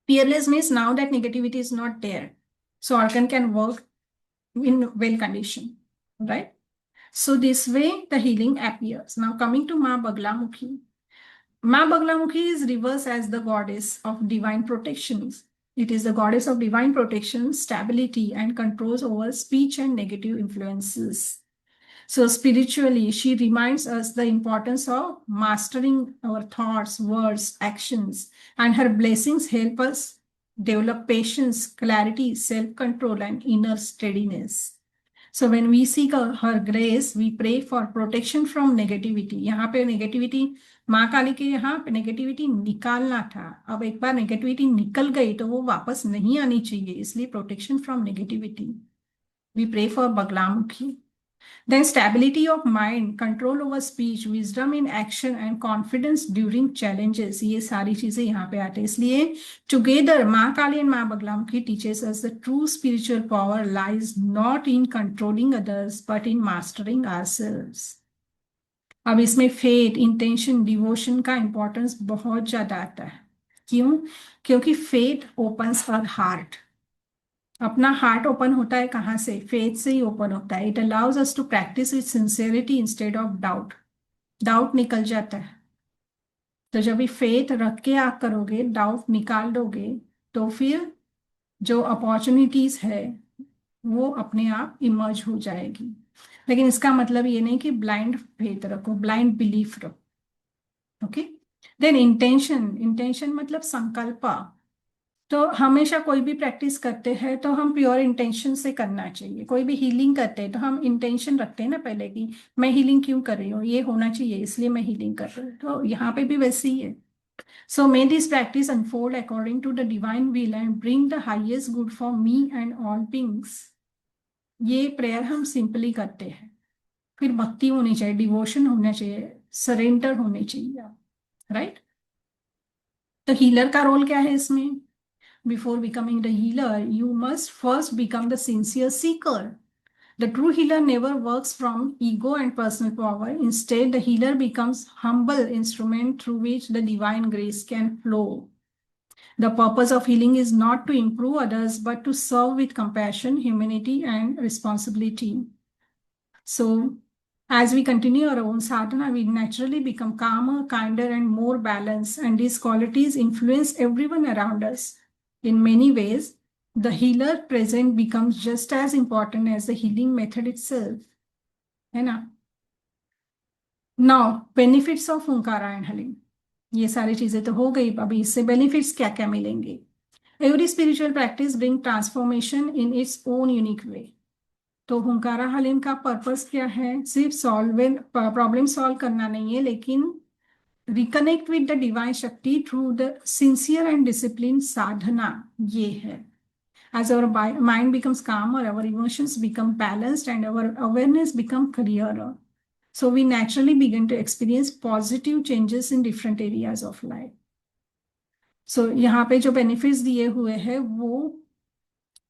Fearless means now that negativity is not there. So organ can work in well condition, right? So this way the healing appears. Now coming to Ma Baglamukhi. Ma Baglamukhi is reversed as the goddess of divine protection. It is the goddess of divine protection, stability, and controls over speech and negative influences. So spiritually, she reminds us the importance of mastering our thoughts, words, actions, and her blessings help us develop patience, clarity, self-control, and inner steadiness. So when we seek her grace, we pray for protection from negativity. यहाँ पे negativity, माँ काली के यहाँ पे negativity निकालना था. अब एक बार नेगेटिविटी निकल गई तो वो वापस नहीं आनी चाहिए, इसलिए protection from negativity. We pray for Baglamukhi. Then stability of mind, control over speech, wisdom in action and confidence during challenges. ये सारी चीजें यहाँ पे आते हैं. इसलिए together माँ काली and माँ Baglamukhi teaches us the true spiritual power lies not in controlling others but in mastering ourselves. अब इसमें फेथ, इंटेंशन, डिवोशन का इंपॉर्टेंस बहुत ज्यादा आता है. क्यों? क्योंकि फेथ ओपन्स आवर हार्ट. अपना हार्ट ओपन होता है कहाँ से? फेथ से ही ओपन होता है. It allows us to practice with sincerity instead of doubt. Doubt निकल जाता है. तो जब भी फेथ रख के आप करोगे, डाउट निकाल दोगे, तो फिर जो अपॉर्चुनिटीज है वो अपने आप इमर्ज हो जाएगी. लेकिन इसका मतलब ये नहीं कि ब्लाइंड फेथ रखो, ब्लाइंड बिलीफ रखो. ओके. देन इंटेंशन मतलब संकल्प. तो हमेशा कोई भी प्रैक्टिस करते हैं तो हम प्योर इंटेंशन से करना चाहिए. कोई भी हीलिंग करते हैं तो हम इंटेंशन रखते हैं ना पहले की मैं हीलिंग क्यों कर रही हूँ, ये होना चाहिए इसलिए मैं हीलिंग कर रही हूँ. तो यहाँ पे भी वैसे ही है. So may this practice unfold according to the divine will and bring the highest good for me and all beings. ये प्रेयर हम सिंपली करते हैं. फिर भक्ति होनी चाहिए, डिवोशन होना चाहिए, सरेंडर होने चाहिए. राइट? तो हीलर का रोल क्या है इसमें? Before becoming the healer, you must first become the sincere seeker. The true healer never works from ego and personal power. Instead, the healer becomes humble instrument through which the divine grace can flow. The purpose of healing is not to improve others, but to serve with compassion, humanity, and responsibility. So, as we continue our own sadhana, we naturally become calmer, kinder, and more balanced, and these qualities influence everyone around us. In many ways, the healer present becomes just as important as the healing method itself. है ना? Now, benefits of Omkara and Hleem. ये सारी चीजें तो हो गई. अभी इससे बेनिफिट्स क्या क्या मिलेंगे? Every spiritual practice brings transformation in its own unique way. तो हुंकारा हलीम का पर्पस क्या है? सिर्फ प्रॉब्लम सॉल्व करना नहीं है, लेकिन reconnect with the divine shakti through the sincere and discipline sadhana, ये है। As our mind becomes calmer, our emotions become balanced, and our awareness become clearer. So we naturally begin to experience positive changes in different areas of life. So यहाँ पे जो benefits दिए हुए हैं वो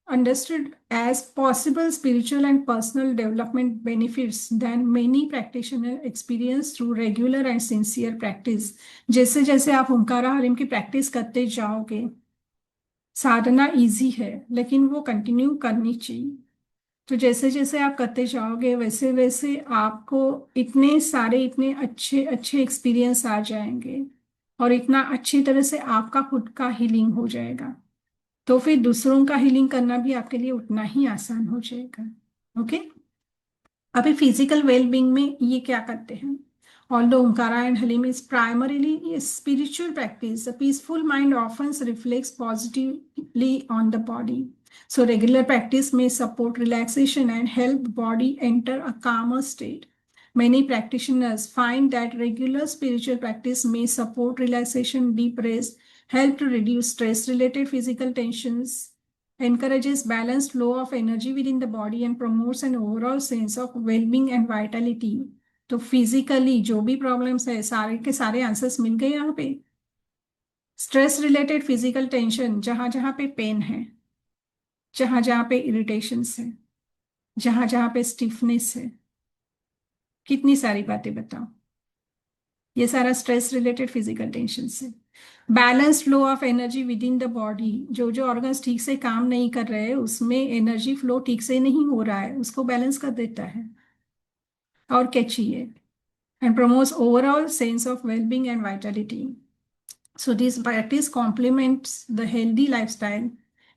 understood as possible spiritual and personal development benefits than many practitioners experience through regular and sincere practice. जैसे जैसे आप ओंकारा हरिम की प्रैक्टिस करते जाओगे, साधना इजी है लेकिन वो कंटिन्यू करनी चाहिए। तो जैसे जैसे आप करते जाओगे वैसे वैसे आपको इतने सारे इतने अच्छे अच्छे एक्सपीरियंस आ जाएंगे और इतना अच्छी तरह से आपका खुद का हीलिंग हो जाएगा, तो फिर दूसरों का हीलिंग करना भी आपके लिए उतना ही आसान हो जाएगा। ओके, अभी फिजिकल वेलबींग में ये क्या करते हैं? Although Omkara and Halim is primarily a spiritual practice, the peaceful mind often reflects positively on the body. So regular practice may support relaxation and help body enter a calmer state. Many practitioners find that regular spiritual practice may support relaxation, deep rest, help to reduce stress-related physical tensions, encourages balanced flow of energy within the body, and promotes an overall sense of well-being and vitality. तो physically जो भी problems है सारे के सारे answers मिल गए यहाँ पे। स्ट्रेस रिलेटेड फिजिकल टेंशन, जहां जहां पे पेन है, जहां जहां पे इरिटेशंस है, जहां जहां पे स्टिफनेस है, कितनी सारी बातें बताओ, ये सारा स्ट्रेस रिलेटेड फिजिकल टेंशन से। Balance flow of energy with in the body, जो जो ऑर्गन्स ठीक से काम नहीं कर रहे हैं उसमें एनर्जी फ्लो ठीक से नहीं हो रहा है, उसको बैलेंस कर देता है। और क्या चाहिए? And promotes overall sense of wellbeing and Vitality. So this practice complements the healthy lifestyle.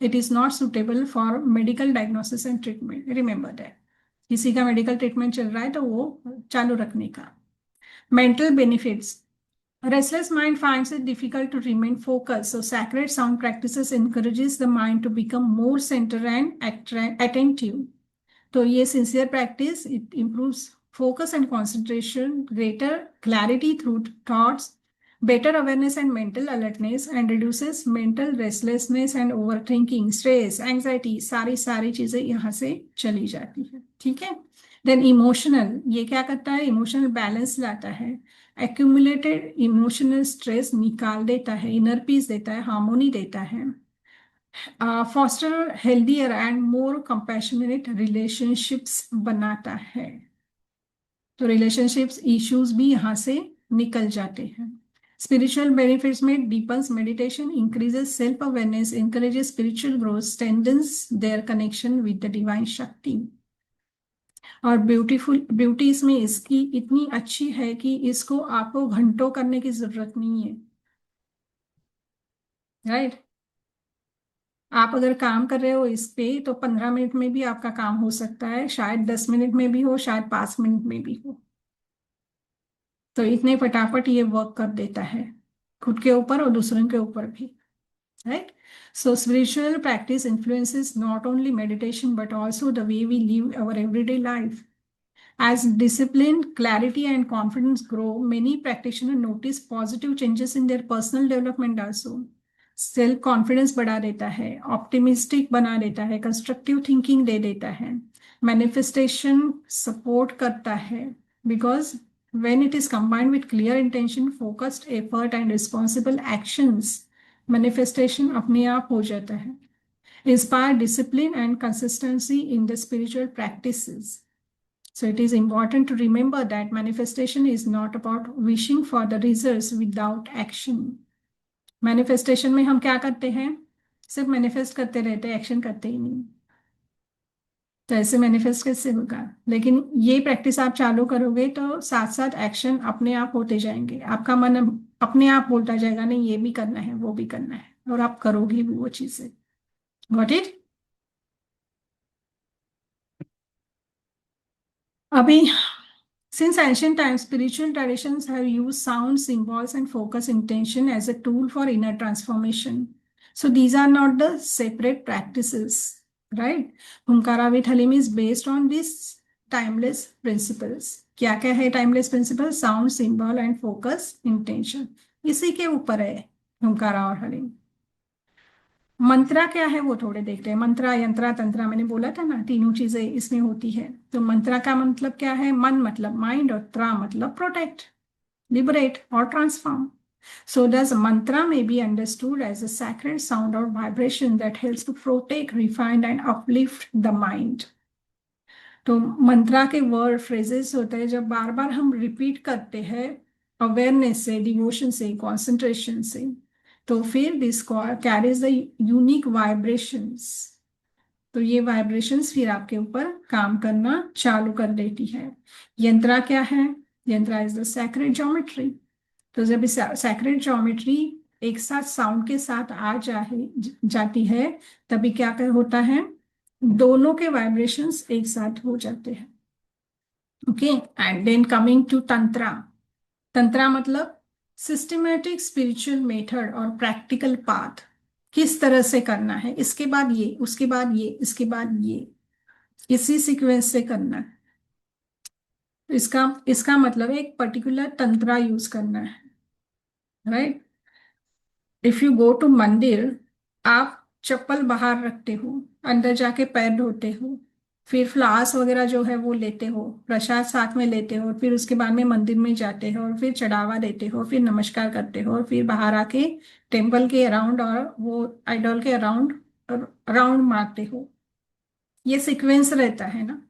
It is not suitable for medical diagnosis and treatment. Remember that. किसी का मेडिकल ट्रीटमेंट चल रहा है तो वो चालू रखने का। Mental benefits. Restless mind finds it difficult to remain focused. So sacred sound practices encourages the mind to become more centered and attentive. तो ये sincere practice, it improves focus and concentration, greater clarity through thoughts, better awareness and mental alertness, and reduces mental restlessness and overthinking, stress, anxiety, सारी सारी चीजें यहाँ से चली जाती है। ठीक है। देन इमोशनल, ये क्या करता है? इमोशनल बैलेंस लाता है, एक्यूमुलेटेड इमोशनल स्ट्रेस निकाल देता है, इनर पीस देता है, हार्मोनी देता है, foster healthier and more compassionate relationships बनाता है। तो रिलेशनशिप्स इश्यूज भी यहाँ से निकल जाते हैं। स्पिरिचुअल बेनिफिट्स में deepens meditation, increases self awareness, encourages spiritual growth, strengthens their connection with the divine shakti. और ब्यूटी इसमें इसकी इतनी अच्छी है कि इसको आपको घंटों करने की जरूरत नहीं है। राइट, आप अगर काम कर रहे हो इस पे तो 15 मिनट में भी आपका काम हो सकता है, शायद 10 मिनट में भी हो, शायद 5 मिनट में भी हो। तो इतने फटाफट ये वर्क कर देता है खुद के ऊपर और दूसरों के ऊपर भी। Right, so spiritual practice influences not only meditation but also the way we live our everyday life. As discipline, clarity, and confidence grow, many practitioners notice positive changes in their personal development also. Self confidence बढ़ा देता है, optimistic बना देता है, constructive thinking दे देता है, manifestation support करता है, because when it is combined with clear intention, focused effort, and responsible actions, manifestation अपने आप हो जाता है। Inspire discipline and consistency in the spiritual practices. So it is important to remember that manifestation is not about wishing for the results without action. Manifestation में हम क्या करते हैं? सिर्फ मैनिफेस्ट करते रहते हैं, एक्शन करते ही नहीं। तो ऐसे मैनिफेस्ट कैसे होगा? लेकिन ये प्रैक्टिस आप चालू करोगे तो साथ साथ एक्शन अपने आप होते जाएंगे, आपका मन अपने आप बोलता जाएगा नहीं ये भी करना है वो भी करना है, और आप करोगे भी वो चीजें। Got it? अभी since ancient times, spiritual traditions have used sound, symbols, and focus intention as a tool for inner transformation. So these are not the separate practices. Right. Hunkara with haleem is based on this timeless principles. क्या क्या है timeless principle? Sound, symbol and focus, intention, इसी के ऊपर है हुमकारा और हलीम। मंत्रा क्या है वो थोड़े देखते हैं। मंत्रा, यंत्रा, तंत्रा, मैंने बोला था ना, तीनों चीजें इसमें होती है। तो मंत्रा का मतलब क्या है? मन मतलब माइंड, और त्रा मतलब protect, liberate, or transform. So, thus, mantra may be understood as a sacred sound or vibration that helps to protect, refine, and uplift the mind. तो मंत्रा के वर्ड फ्रेजेस होते हैं जब बार बार हम रिपीट करते हैं अवेयरनेस से, डिवोशन से, कंसंट्रेशन से, तो फिर this carries the unique vibrations. तो ये वाइब्रेशंस फिर आपके ऊपर काम करना चालू कर देती है। यंत्रा क्या है? यंत्रा इज द सैक्रेड ज्योमेट्री। तो जब इस सैक्रेड ज्योमेट्री एक साथ साउंड के साथ आ जाती है, तभी क्या कर होता है? दोनों के वाइब्रेशंस एक साथ हो जाते हैं। Okay, and then coming to tantra. Tantra मतलब सिस्टमेटिक स्पिरिचुअल मेथड और प्रैक्टिकल पाथ। किस तरह से करना है, इसके बाद ये, उसके बाद ये, इसके बाद ये, इसी सीक्वेंस से करना है। इसका इसका मतलब एक पर्टिकुलर तंत्रा यूज करना है, right. If you go to mandir, आप चप्पल बाहर रखते हो, अंदर जाके पैर धोते हो, फिर फ्लास वगैरह जो है वो लेते हो, प्रसाद साथ में लेते हो, फिर उसके बाद में मंदिर में जाते हो और फिर चढ़ावा देते हो, फिर नमस्कार करते हो और फिर बाहर आके टेम्पल के अराउंड और वो आइडल के अराउंड राउंड मारते हो। ये सीक्वेंस रहता है ना।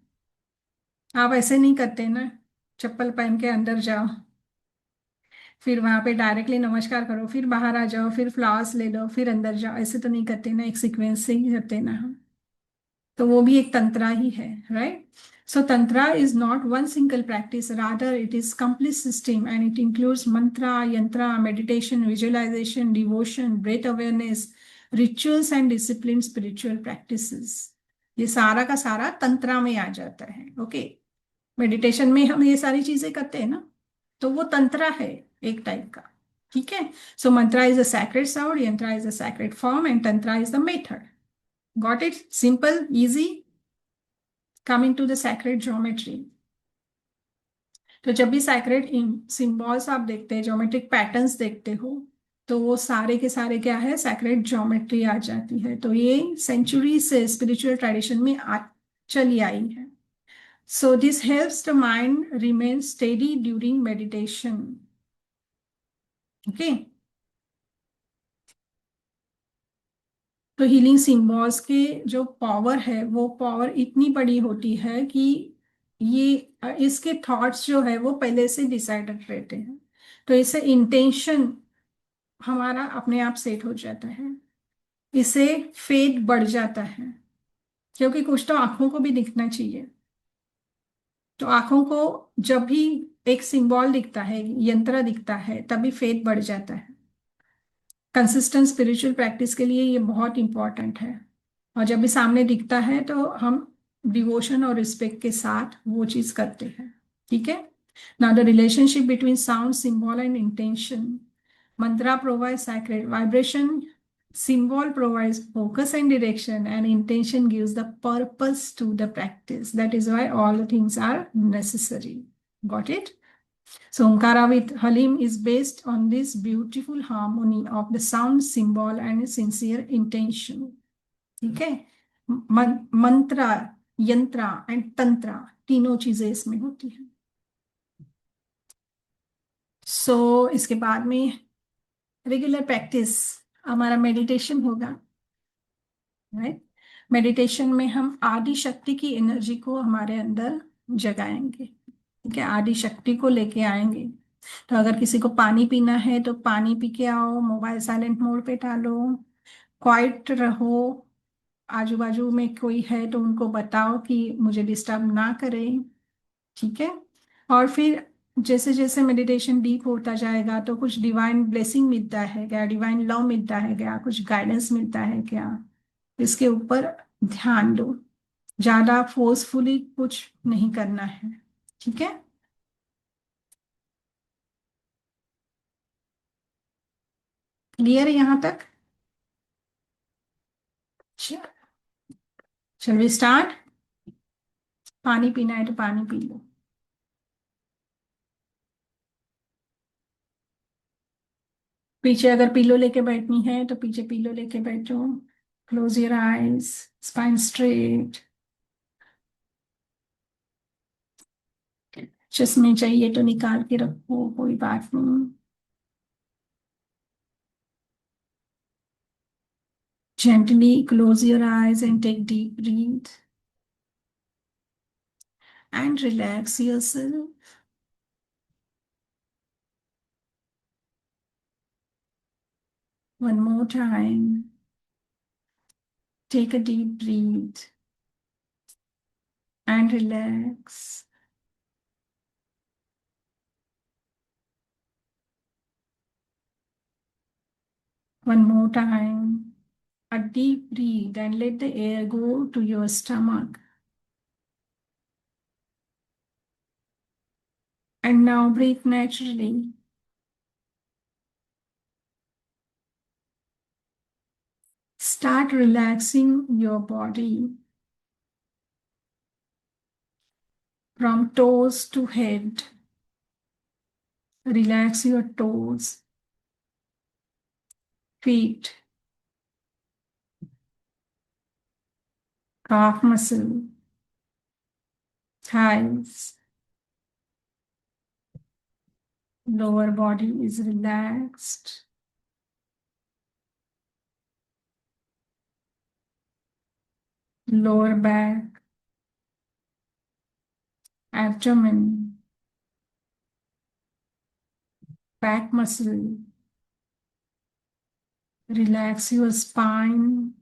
आप ऐसे नहीं करते ना, चप्पल पहन के अंदर जाओ, फिर वहां पे डायरेक्टली नमस्कार करो, फिर बाहर आ जाओ, फिर फ्लावर्स ले लो, फिर अंदर जाओ, ऐसे तो नहीं करते ना, एक सीक्वेंस से ही करते ना हम। तो वो भी एक तंत्रा ही है, right. So tantra is not one single practice, rather it is complete system and it includes mantra, yantra, meditation, visualisation, devotion, breath awareness, rituals and discipline spiritual practices. ये सारा का सारा तंत्रा में आ जाता है। ओके, मेडिटेशन में हम ये सारी चीजें करते हैं ना, तो वो तंत्रा है एक टाइप का। ठीक है। So mantra is a sacred sound, yantra is a sacred form, and tantra is the method. Got it? Simple, easy. Coming to the sacred geometry. तो जब भी सैक्रेड सिंबल्स आप देखते हैं, ज्योमेट्रिक पैटर्न्स देखते हो, तो वो सारे के सारे क्या है? सैक्रेड ज्योमेट्री आ जाती है। तो ये सेंचुरी से स्पिरिचुअल ट्रेडिशन में चली आई है। So this helps the mind remain steady during meditation. Okay. तो हीलिंग सिम्बॉल्स के जो पावर है, वो पावर इतनी बड़ी होती है कि ये इसके थॉट्स जो है वो पहले से डिसाइडेड रहते हैं। तो इससे इंटेंशन हमारा अपने आप सेट हो जाता है, इससे फेथ बढ़ जाता है, क्योंकि कुछ तो आंखों को भी दिखना चाहिए। तो आंखों को जब भी एक सिंबल दिखता है, यंत्र दिखता है, तभी फेथ बढ़ जाता है। कंसिस्टेंट स्पिरिचुअल प्रैक्टिस के लिए ये बहुत इंपॉर्टेंट है। और जब भी सामने दिखता है तो हम डिवोशन और रिस्पेक्ट के साथ वो चीज करते हैं। ठीक है। Now the relationship between sound, symbol and intention. Mantra provide sacred vibration, symbol provides focus and direction, and intention gives the purpose to the practice. That is why all the things are necessary. Got it? So Omkara with Halim is based on this beautiful harmony of the sound, symbol and sincere intention. ठीक है। मंत्रा, यंत्रा and tantra, तीनों चीजें इसमें होती हैं। इसके बाद में रेगुलर प्रैक्टिस हमारा मेडिटेशन होगा, राइट। मेडिटेशन में हम आदि शक्ति की एनर्जी को हमारे अंदर जगाएंगे। ठीक है, आदि शक्ति को लेके आएंगे। तो अगर किसी को पानी पीना है तो पानी पी के आओ, मोबाइल साइलेंट मोड पे डालो, क्वाइट रहो, आजू बाजू में कोई है तो उनको बताओ कि मुझे डिस्टर्ब ना करें। ठीक है। और फिर जैसे जैसे मेडिटेशन डीप होता जाएगा तो कुछ डिवाइन ब्लेसिंग मिलता है क्या, डिवाइन लव मिलता है क्या, कुछ गाइडेंस मिलता है क्या, इसके ऊपर ध्यान दो। ज्यादा फोर्सफुली कुछ नहीं करना है। ठीक है। क्लियर है यहाँ तक? च- Shall we start? पानी पीना है तो पानी पी लो। पीछे अगर पिलो लेके बैठनी है तो पीछे पिलो लेके बैठो। Close your eyes, spine straight. चश्मे चाहिए तो निकाल के रखो, कोई बात नहीं। Gently close your eyes and take deep breath and relax yourself. One more time. Take a deep breath and relax. One more time. A deep breath and let the air go to your stomach. And now breathe naturally. Start relaxing your body from toes to head. Relax your toes, feet, calf muscle, thighs. Lower body is relaxed. Lower back, abdomen, back muscle. Relax your spine,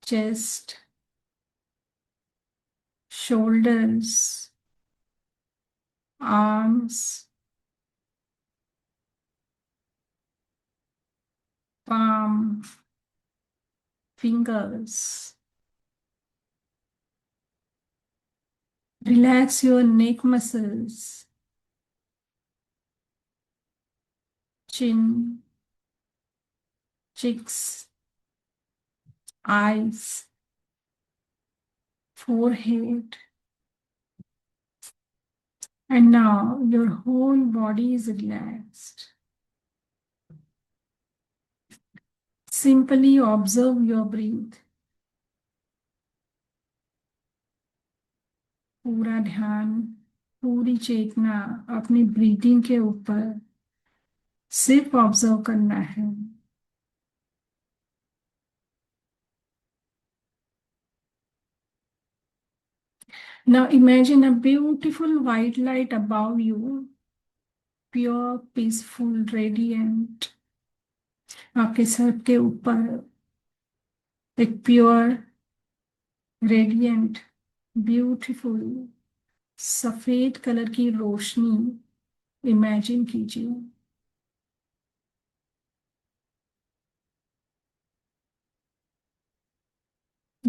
chest, shoulders, arms, palm, fingers. Relax your neck muscles, chin, cheeks, eyes, forehead. And now your whole body is relaxed. Simply observe your breath. पूरा ध्यान, पूरी चेतना अपनी breathing के ऊपर सिर्फ observe करना है। Now imagine a beautiful white light above you, pure, peaceful, radiant. आपके सर के ऊपर एक प्योर, रेडियंट, ब्यूटीफुल सफेद कलर की रोशनी इमेजिन कीजिए।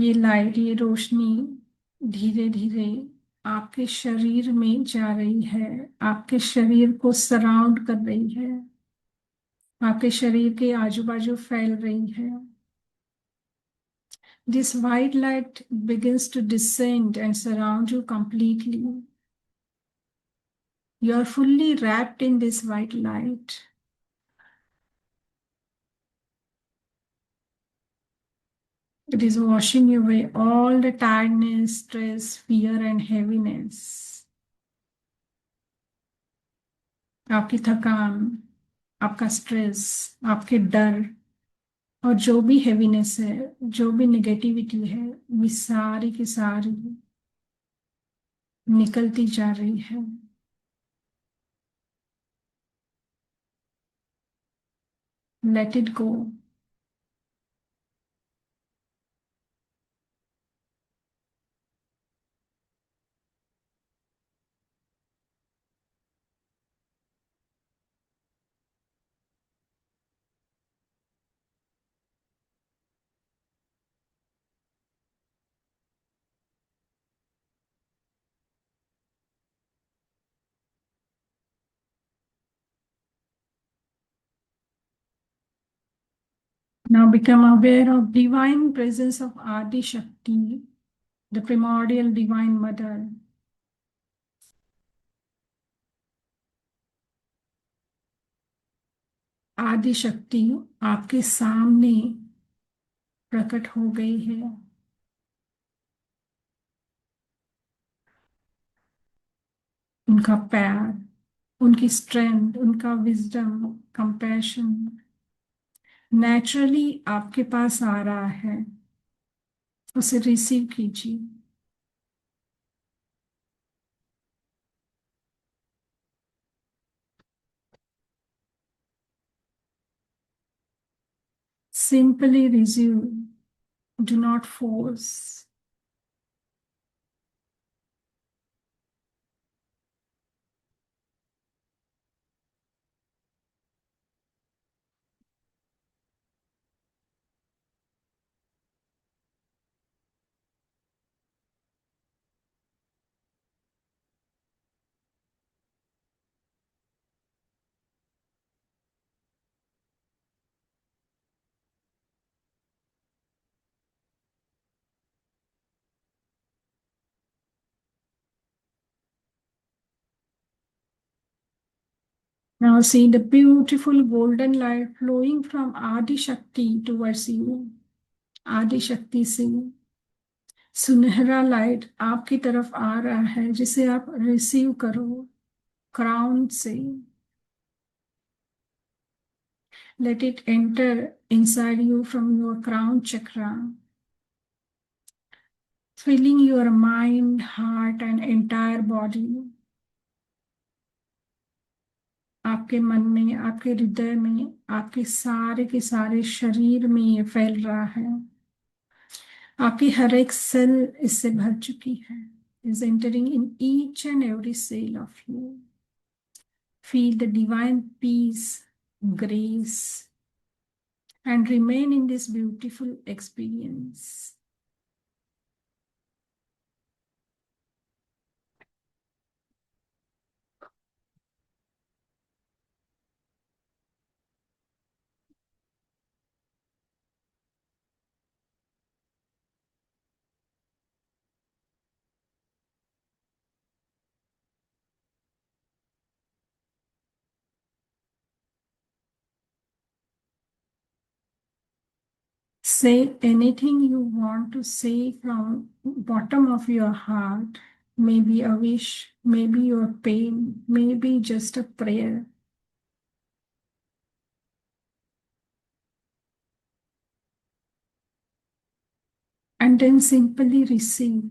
ये लाइट, ये रोशनी धीरे धीरे आपके शरीर में जा रही है, आपके शरीर को सराउंड कर रही है, आपके शरीर के आजू बाजू फैल रही है। This white light begins to descend and surround you completely. You are fully wrapped in this white light. It is washing away all the tiredness, stress, fear, and heaviness. आपकी थकान, आपका स्ट्रेस, आपके डर और जो भी हैवीनेस है, जो भी नेगेटिविटी है, ये सारी की सारी निकलती जा रही है। Let it go. Now become aware of divine presence of Adi Shakti, the primordial divine mother. आदि शक्ति आपके सामने प्रकट हो गई है। उनका प्यार, उनकी स्ट्रेंथ, उनका विजडम, कंपैशन नेचुरली आपके पास आ रहा है। उसे रिसीव कीजिए। Simply receive. Do not force. Now see the beautiful golden light flowing from Adi Shakti towards you. आदि शक्ति से सुनहरा लाइट आपकी तरफ आ रहा है, जिसे आप रिसीव करो क्राउन से। Let it enter inside you from your crown chakra, filling your mind, heart and entire body. आपके मन में, आपके हृदय में, आपके सारे के सारे शरीर में ये फैल रहा है। आपकी हर एक सेल इससे भर चुकी है। Is entering in each and every cell of you. Feel the divine peace, grace, and remain in this beautiful experience. Say anything you want to say from bottom of your heart. Maybe a wish, maybe your pain, maybe just a prayer. And then simply receive.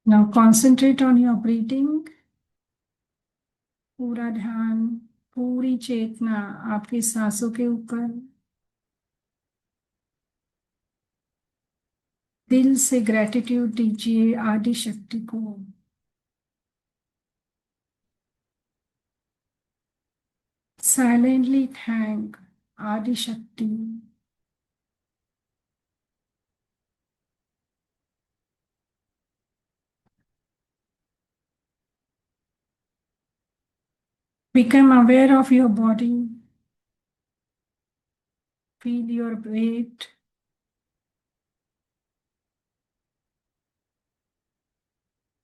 Now concentrate on your breathing. पूरा ध्यान, पूरी चेतना आपकी सांसों के ऊपर। दिल से gratitude दीजिए आदि शक्ति को। Silently thank Adi Shakti. Become aware of your body. Feel your weight.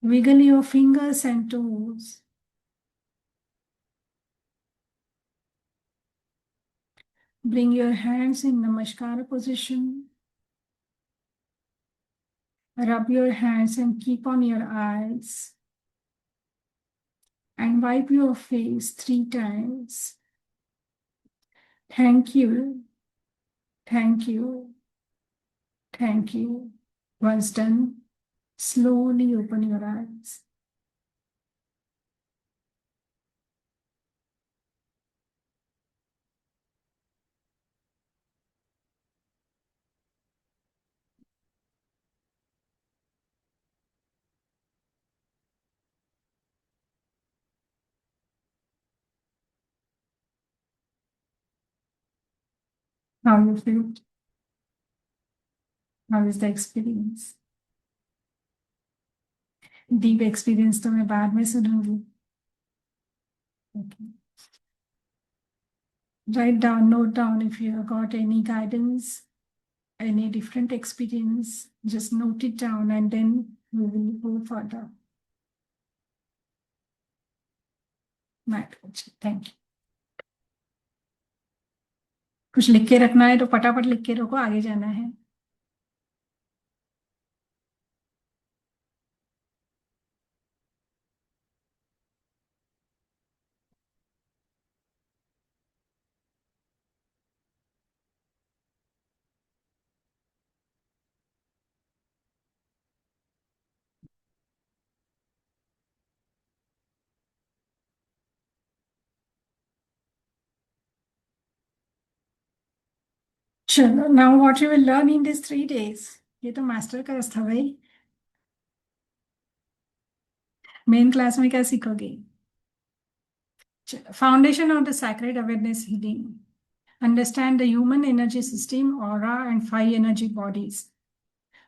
Wiggle your fingers and toes. Bring your hands in Namaskar position. Rub your hands and keep on your eyes. And wipe your face 3 times. Thank you. Thank you. Thank you. Once done, slowly open your eyes. How you feel? How is the experience? Deep experience तो मैं बाद में सुनूंगी. Okay. Write down, note down if you have got any guidance, any different experience, just note it down and then we will go further. My pleasure. Thank you. कुछ लिख के रखना है तो फटाफट लिख के रखो, आगे जाना है. चलो, now what you will learn in these 3 days. ये तो मास्टर क्लास था भाई. मेन क्लास में क्या सीखोगे? Foundation of the sacred awareness healing. Understand the human energy system, aura, and 5 energy bodies.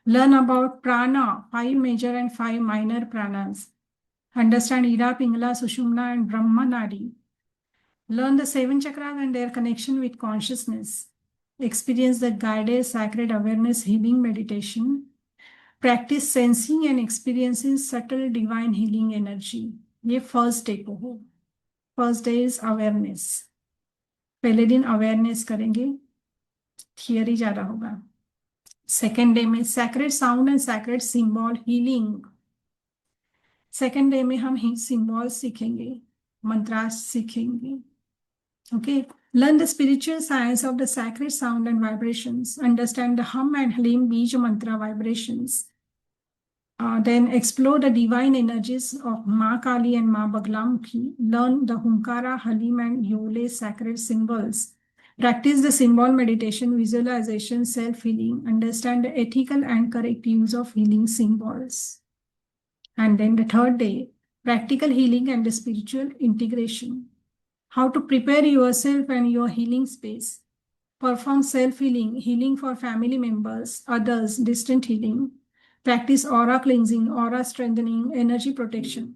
Learn about prana, 5 major and 5 minor pranas. Understand Ida, Pingala, Sushumna, and Brahma Nadi. Learn the 7 chakras and their connection with consciousness. Experience the guided sacred awareness healing meditation. Practice sensing and experiencing subtle divine healing energy. ये first day को हो. First day is awareness. पहले दिन awareness करेंगे, theory ज्यादा होगा. Second day में sacred sound and sacred symbol healing. Second day में हम सिंबल सीखेंगे, मंत्रास सीखेंगे. Okay, learn the spiritual science of the sacred sound and vibrations. Understand the hum and halim bija mantra vibrations. Then explore the divine energies of Ma Kali and Ma Baglamukhi. Learn the Hunkara, Halim, and Yole sacred symbols. Practice the symbol meditation, visualization, self-healing. Understand the ethical and correct use of healing symbols. And then the third day, practical healing and the spiritual integration. How to prepare yourself and your healing space. Perform self-healing, healing for family members, others, distant healing. Practice aura cleansing, aura strengthening, energy protection.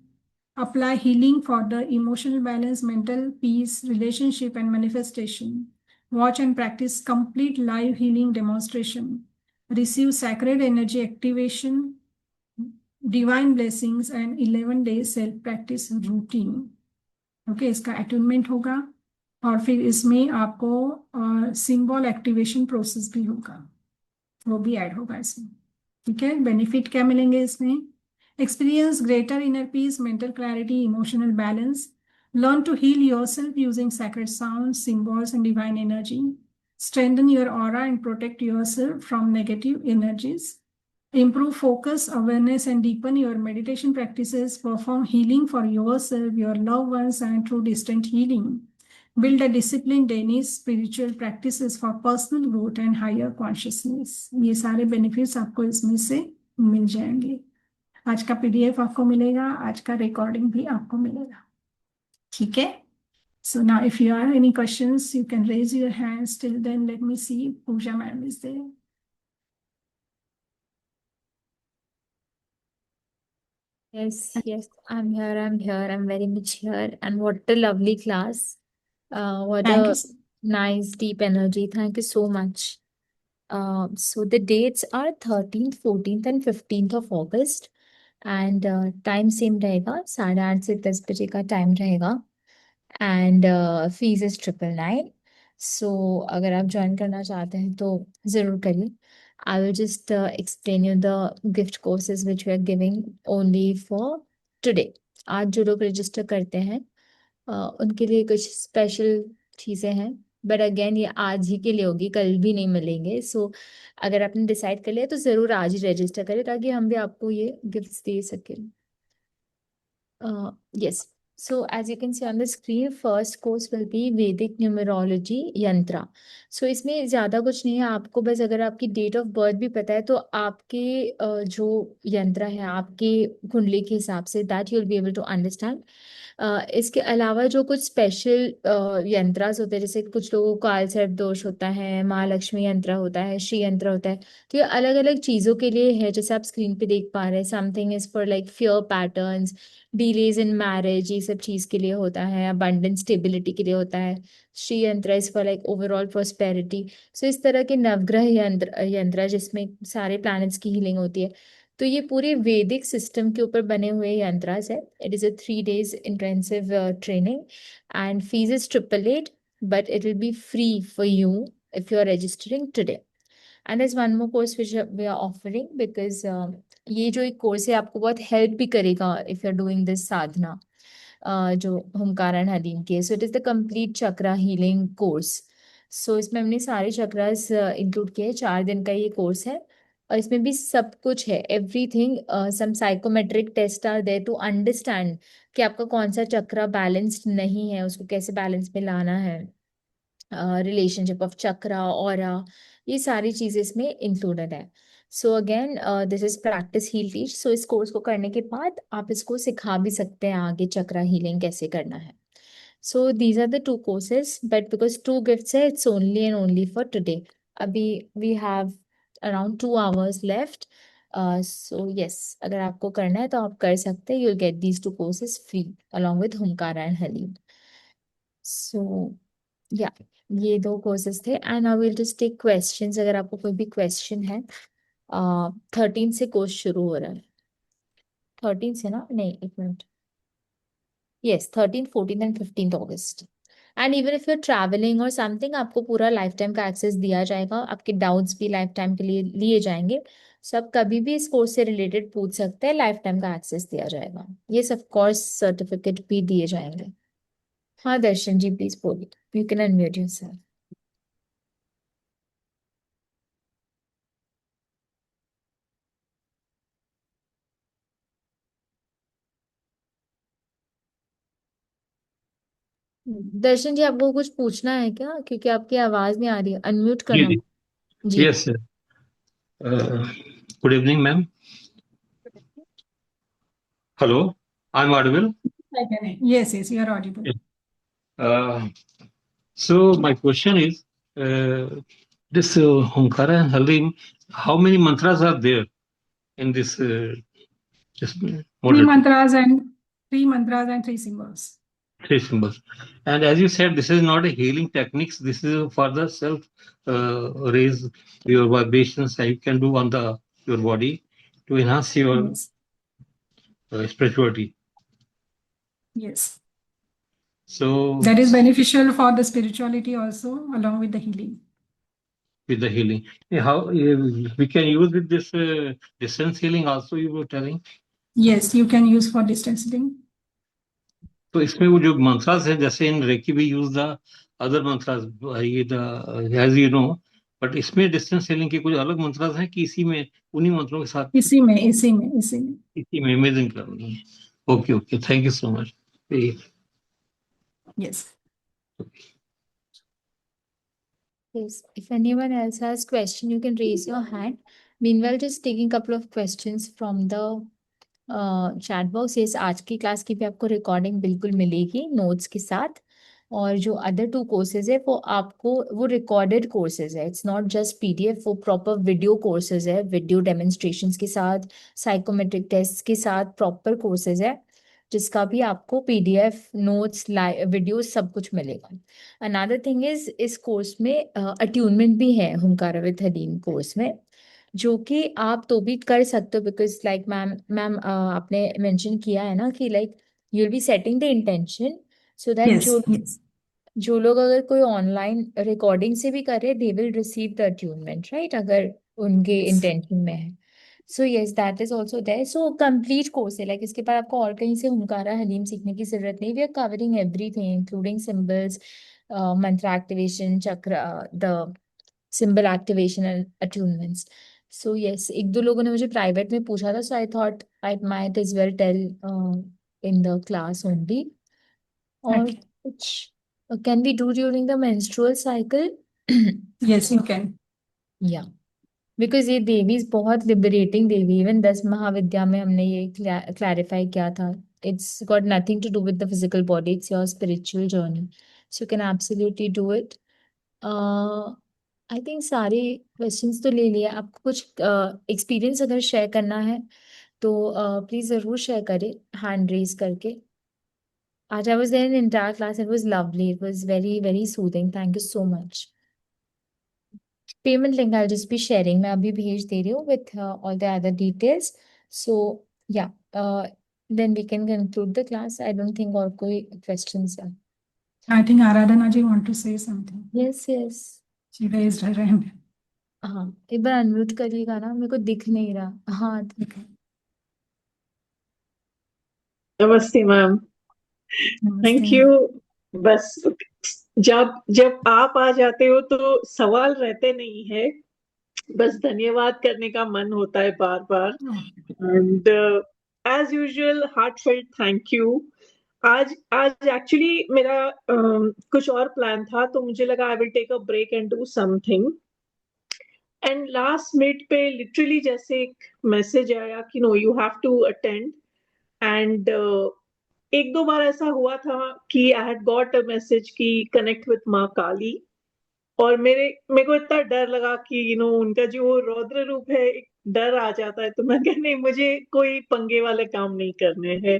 Apply healing for the emotional balance, mental peace, relationship, and manifestation. Watch and practice complete live healing demonstration. Receive sacred energy activation, divine blessings, and 11 days self-practice routine. Okay, इसका attunement होगा और फिर इसमें आपको symbol activation process भी होगा, वो भी ऐड होगा इसमें. ठीक है, बेनिफिट क्या मिलेंगे इसमें? Experience greater inner peace, mental clarity, emotional balance. Learn to heal yourself using sacred sound, symbols and divine energy. Strengthen your aura and protect yourself from negative energies. Improve focus, awareness, and deepen your meditation practices. Perform healing for yourself, your loved ones, and through distant healing. Build a disciplined daily spiritual practices for personal growth and higher consciousness. ये सारे benefits आपको इसमें से मिल जाएंगे. आज का PDF आपको मिलेगा, आज का recording भी आपको मिलेगा. ठीक है? So now if you have any questions, you can raise your hands. Till then, let me see. Pooja ma'am is there. Yes, yes, I'm here, I'm here, I'm very much here. And what a lovely class. What Thank you. a nice, deep energy. Thank you so much. So the dates are 13th, 14th and 15th of August. And time same रहेगा, 8:30 से 10 बजे का time रहेगा. And fees is 999. सो अगर आप join करना चाहते हैं तो ज़रूर करिए. I will just explain you the gift courses which we are giving only for today. आज जो लोग रजिस्टर करते हैं उनके लिए कुछ स्पेशल चीज़ें हैं. बट अगेन ये आज ही के लिए होगी, कल भी नहीं मिलेंगे. सो अगर आपने डिसाइड कर लिया तो ज़रूर आज ही रजिस्टर करें ताकि हम भी आपको ये गिफ्ट्स दे सकें. Yes. So as you can see on the screen, first course will be Vedic Numerology Yantra. So इसमें ज़्यादा कुछ नहीं है, आपको बस अगर आपकी डेट ऑफ बर्थ भी पता है तो आपके जो यंत्र है आपके कुंडली के हिसाब से that you will be able to understand. इसके अलावा जो कुछ स्पेशल यंत्रास होते हैं, जैसे कुछ लोगों को काल सर्प दोष होता है, महालक्ष्मी यंत्र होता है, श्री यंत्र होता है. तो ये अलग अलग चीज़ों के लिए है, जैसे आप स्क्रीन पे देख पा रहे हैं. Something is for like fear patterns, delays in marriage, ये सब चीज़ के लिए होता है. अबंडेंस स्टेबिलिटी के लिए होता है. Shri Yantra is for like overall prosperity. So इस तरह के नवग्रह यंत्र जिसमें सारे प्लैनेट्स की हीलिंग होती है. तो ये पूरे वैदिक सिस्टम के ऊपर बने हुए यंत्रास है. It is a 3 days intensive training and fees is 888, but it will be free for you if you are registering today. And there's one more course which we are offering because ये जो एक course है आपको बहुत help भी करेगा if you are doing this sadhana, जो हुंकारण हलीम के. So it is the complete chakra healing course. So इसमें हमने सारे चक्रास इंक्लूड किए. 4 दिन का ये कोर्स है और इसमें भी सब कुछ है, everything. Some psychometric test are there to understand कि आपका कौन सा चक्रा बैलेंस्ड नहीं है, उसको कैसे बैलेंस में लाना है. रिलेशनशिप ऑफ चक्रा और ये सारी चीज़ें इसमें इंक्लूडेड है. So again this is practice heal teach. So इस कोर्स को करने के बाद आप इसको सिखा भी सकते हैं आगे चक्रा हीलिंग कैसे करना है. So these are the 2 courses, but because 2 gifts है it's only and only for today. अभी we have around 2 hours left. So yes, अगर आपको करना है तो आप कर सकते हैं. You will get these 2 courses free along with Hunkara and Hleem. So या ये 2 कोर्सेज थे and I will just take questions अगर आपको कोई भी क्वेश्चन है. 13 से कोर्स शुरू हो रहा है. 13 से ना, नहीं, एक minute. Yes, 13, 14 and 15 August. And even if you are travelling और समथिंग, आपको पूरा लाइफ टाइम का एक्सेस दिया जाएगा. आपके डाउट्स भी लाइफ टाइम के लिए लिए जाएंगे. सब कभी भी इस कोर्स से रिलेटेड पूछ सकते हैं, लाइफ टाइम का एक्सेस दिया जाएगा. ये सब कोर्स सर्टिफिकेट भी दिए जाएंगे. हाँ दर्शन जी, प्लीज बोलिए. You can unmute yourself. Darshan ji, आपको कुछ पूछना है क्या, क्योंकि आपकी आवाज नहीं आ रही है, अनम्यूट जी करना. जी. जी. Yes sir. Good evening ma'am. Hello, I am audible. Okay. Yes, you are audible. So my question is, this Hunkara and Halim, how many mantras are there in this Three modality? mantras and three symbols. Three symbols. And as you said, this is not a healing techniques. This is for the self raise your vibrations that you can do on the your body to enhance your Yes. spirituality. Yes. So That is beneficial for the spirituality also, along with the healing. with the healing, how we can use with this distance healing also, you were telling. Yes, you can use for distance healing. तो इसमें वो जो मंत्रास है, जैसे in reiki भी use the other mantras, ये the as you know, but इसमें distance healing के कुछ अलग मंत्रास हैं कि इसी में उन्हीं मंत्रों के साथ इसी में. इसी में इमेजिन करनी है. Okay okay, thank you so much. Yes. Yes. If anyone else has question, you can raise your hand. Meanwhile, just taking couple of questions from the chat box. Yes, आज की क्लास की भी आपको recording बिल्कुल मिलेगी notes के साथ. और जो अदर 2 कोर्सेज है वो आपको वो रिकॉर्डेड कोर्सेज है, इट्स नॉट जस्ट पीडीएफ, वो प्रॉपर वीडियो कोर्सेज है, वीडियो डेमोन्स्ट्रेशंस के साथ, साइकोमेट्रिक टेस्ट के साथ प्रॉपर कोर्सेज है, जिसका भी आपको पीडीएफ नोट्स वीडियो सब कुछ मिलेगा। अनदर थिंग इज इस कोर्स में अट्यूनमेंट भी है हुंकारा विद हलीम कोर्स में, जो कि आप तो भी कर सकते हो, बिकॉज लाइक मैम आपने मेंशन किया है ना कि like you will be setting the intention so that Yes, yes. जो लोग अगर कोई ऑनलाइन रिकॉर्डिंग से भी कर रहे they will receive the attunement, right, अगर उनके Yes. इंटेंशन में है। So yes that is also there, so complete course है, लाइक इसके बाद आपको और कहीं से हुंकारा हलीम सीखने की जरूरत नहीं, we are covering everything including symbols, mantra activation, chakra, the symbol activation and attunements. So yes, एक दो लोगों ने मुझे प्राइवेट में पूछा था, so I thought I might as well tell in the class only. और Okay. कुछ can be do during the menstrual cycle? Yes, you can. या बिकॉज ये देवी बहुत लिबरेटिंग देवी, इवन 10 महाविद्या में हमने ये क्लैरिफाई किया था, it's got nothing to do with the physical body, it's your spiritual journey, so you can absolutely do it. I think सारे क्वेश्चंस तो ले लिए, आपको कुछ एक्सपीरियंस अगर शेयर करना है तो प्लीज जरूर शेयर करें हैंड रेज करके। आज I was there in entire class, it was lovely, it was very very soothing, thank you so much। Payment link I'll just be sharing, मैं अभी भेज दे रही हूँ with all the other details, so yeah, then we can conclude the class, I don't think और कोई questions है। I think Aradhana ji want to say something. yes yes She raised her hand. हाँ, एक बार unmute करिएगा ना, मेरे को दिख नहीं रहा। हाँ Okay. नमस्ते मैम। Thank Namaste. यू। बस जब जब आप आ जाते हो तो सवाल रहते नहीं है, बस धन्यवाद करने का मन होता है बार बार। Oh, and as usual heartfelt thank you. आज आज एक्चुअली मेरा कुछ और प्लान था, तो मुझे लगा I will take a break and do something, and last minute पे लिटरली जैसे एक मैसेज आया कि no you have to attend, and एक दो बार ऐसा हुआ था कि I had got a message कि कनेक्ट विथ माँ काली, और मेरे को इतना डर लगा कि उनका जो रौद्र रूप है, एक डर आ जाता है, तो मैं कह नहीं, मुझे कोई पंगे वाले काम नहीं करने हैं।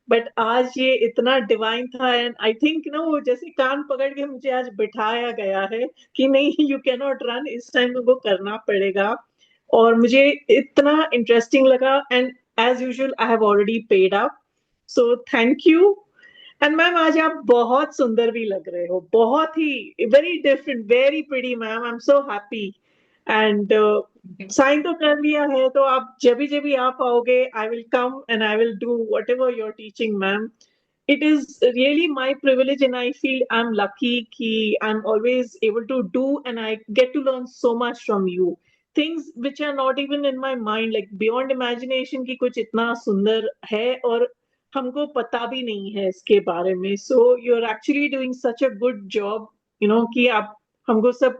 बट आज ये इतना डिवाइन था, एंड आई थिंक वो जैसे कान पकड़ के मुझे आज बिठाया गया है कि नहीं, यू कैन नॉट रन, इस टाइम को करना पड़ेगा। और मुझे इतना इंटरेस्टिंग लगा, and as usual I have already paid up, so thank you. And ma'am आज आप बहुत सुंदर भी लग रहे हो, बहुत ही very different, very pretty ma'am, I am so happy. And sign तो कर लिया है, तो आप जब भी आप आओगे, I will come and I will do whatever your teaching ma'am. It is really my privilege, and I feel I'm lucky कि I'm always able to do, and I get to learn so much from you. Things which are not even in my mind, like beyond imagination कि कुछ इतना सुंदर है और हमको पता भी नहीं है इसके बारे में। So you're actually doing such a good job, कि आप हमको सब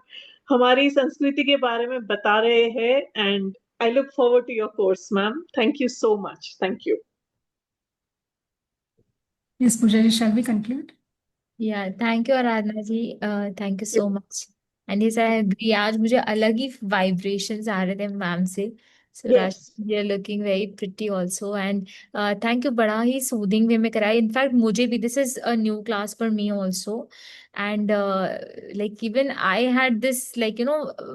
हमारी संस्कृति के बारे में बता रहे हैं, and I look forward to your course, ma'am. Thank you so much. Thank you. yes, Pooja ji, shall we conclude? या thank you Aradhana ji, thank you so much. And yes I agree, आज मुझे अलग ही वाइब्रेशंस आ रहे थे ma'am से। So Yes. You are looking very pretty also, and thank you, बड़ा ही soothing way में कराया। इनफैक्ट मुझे भी this is a new class for me also, and like even I had this like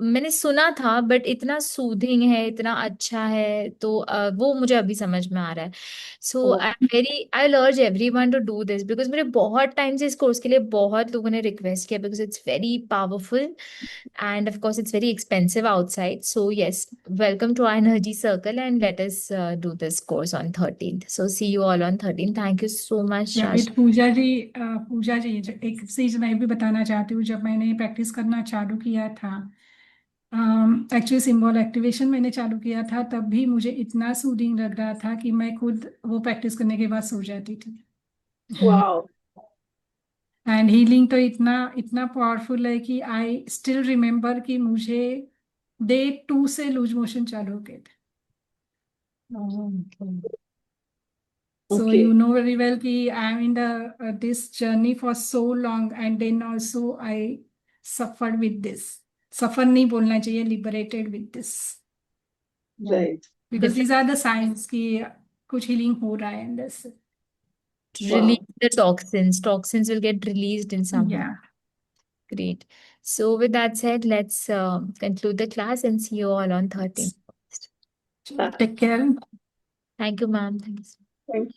मैंने सुना था बट इतना सूदिंग है, इतना अच्छा है, तो वो मुझे अभी समझ में आ रहा है। सो Oh. I urge everyone to do this, because मुझे बहुत टाइम से इस कोर्स के लिए बहुत लोगों ने रिक्वेस्ट किया, because it's very powerful and of course it's very expensive outside, so yes, welcome to our energy circle and let us do this course on 13th, so see you all on 13th, thank you so much या Raj। With पूजा जी एक चीज मैं भी बताना चाहती हूँ। जब मैंने प्रैक्टिस करना चालू किया था, एक्चुअली सिंबल एक्टिवेशन मैंने चालू किया था, तब भी मुझे इतना सूदिंग लग रहा था कि मैं खुद वो प्रैक्टिस करने के बाद सो जाती थी। Wow. एंड हीलिंग तो इतना इतना पावरफुल है कि आई स्टिल रिमेम्बर कि मुझे डे 2 से लूज मोशन चालू हो गए थे। Okay. So Okay. you know very well that I am in this journey for so long, and then also I suffered with this. Suffer नहीं बोलना चाहिए, liberated with this. Right. Because these are the signs कि कुछ healing हो रहा है अंदर से. Release the toxins. Toxins will get released in some way. Yeah. Great. So with that said, let's conclude the class and see you all on 13th. Take care. Thank you, ma'am. Thanks. Thank you.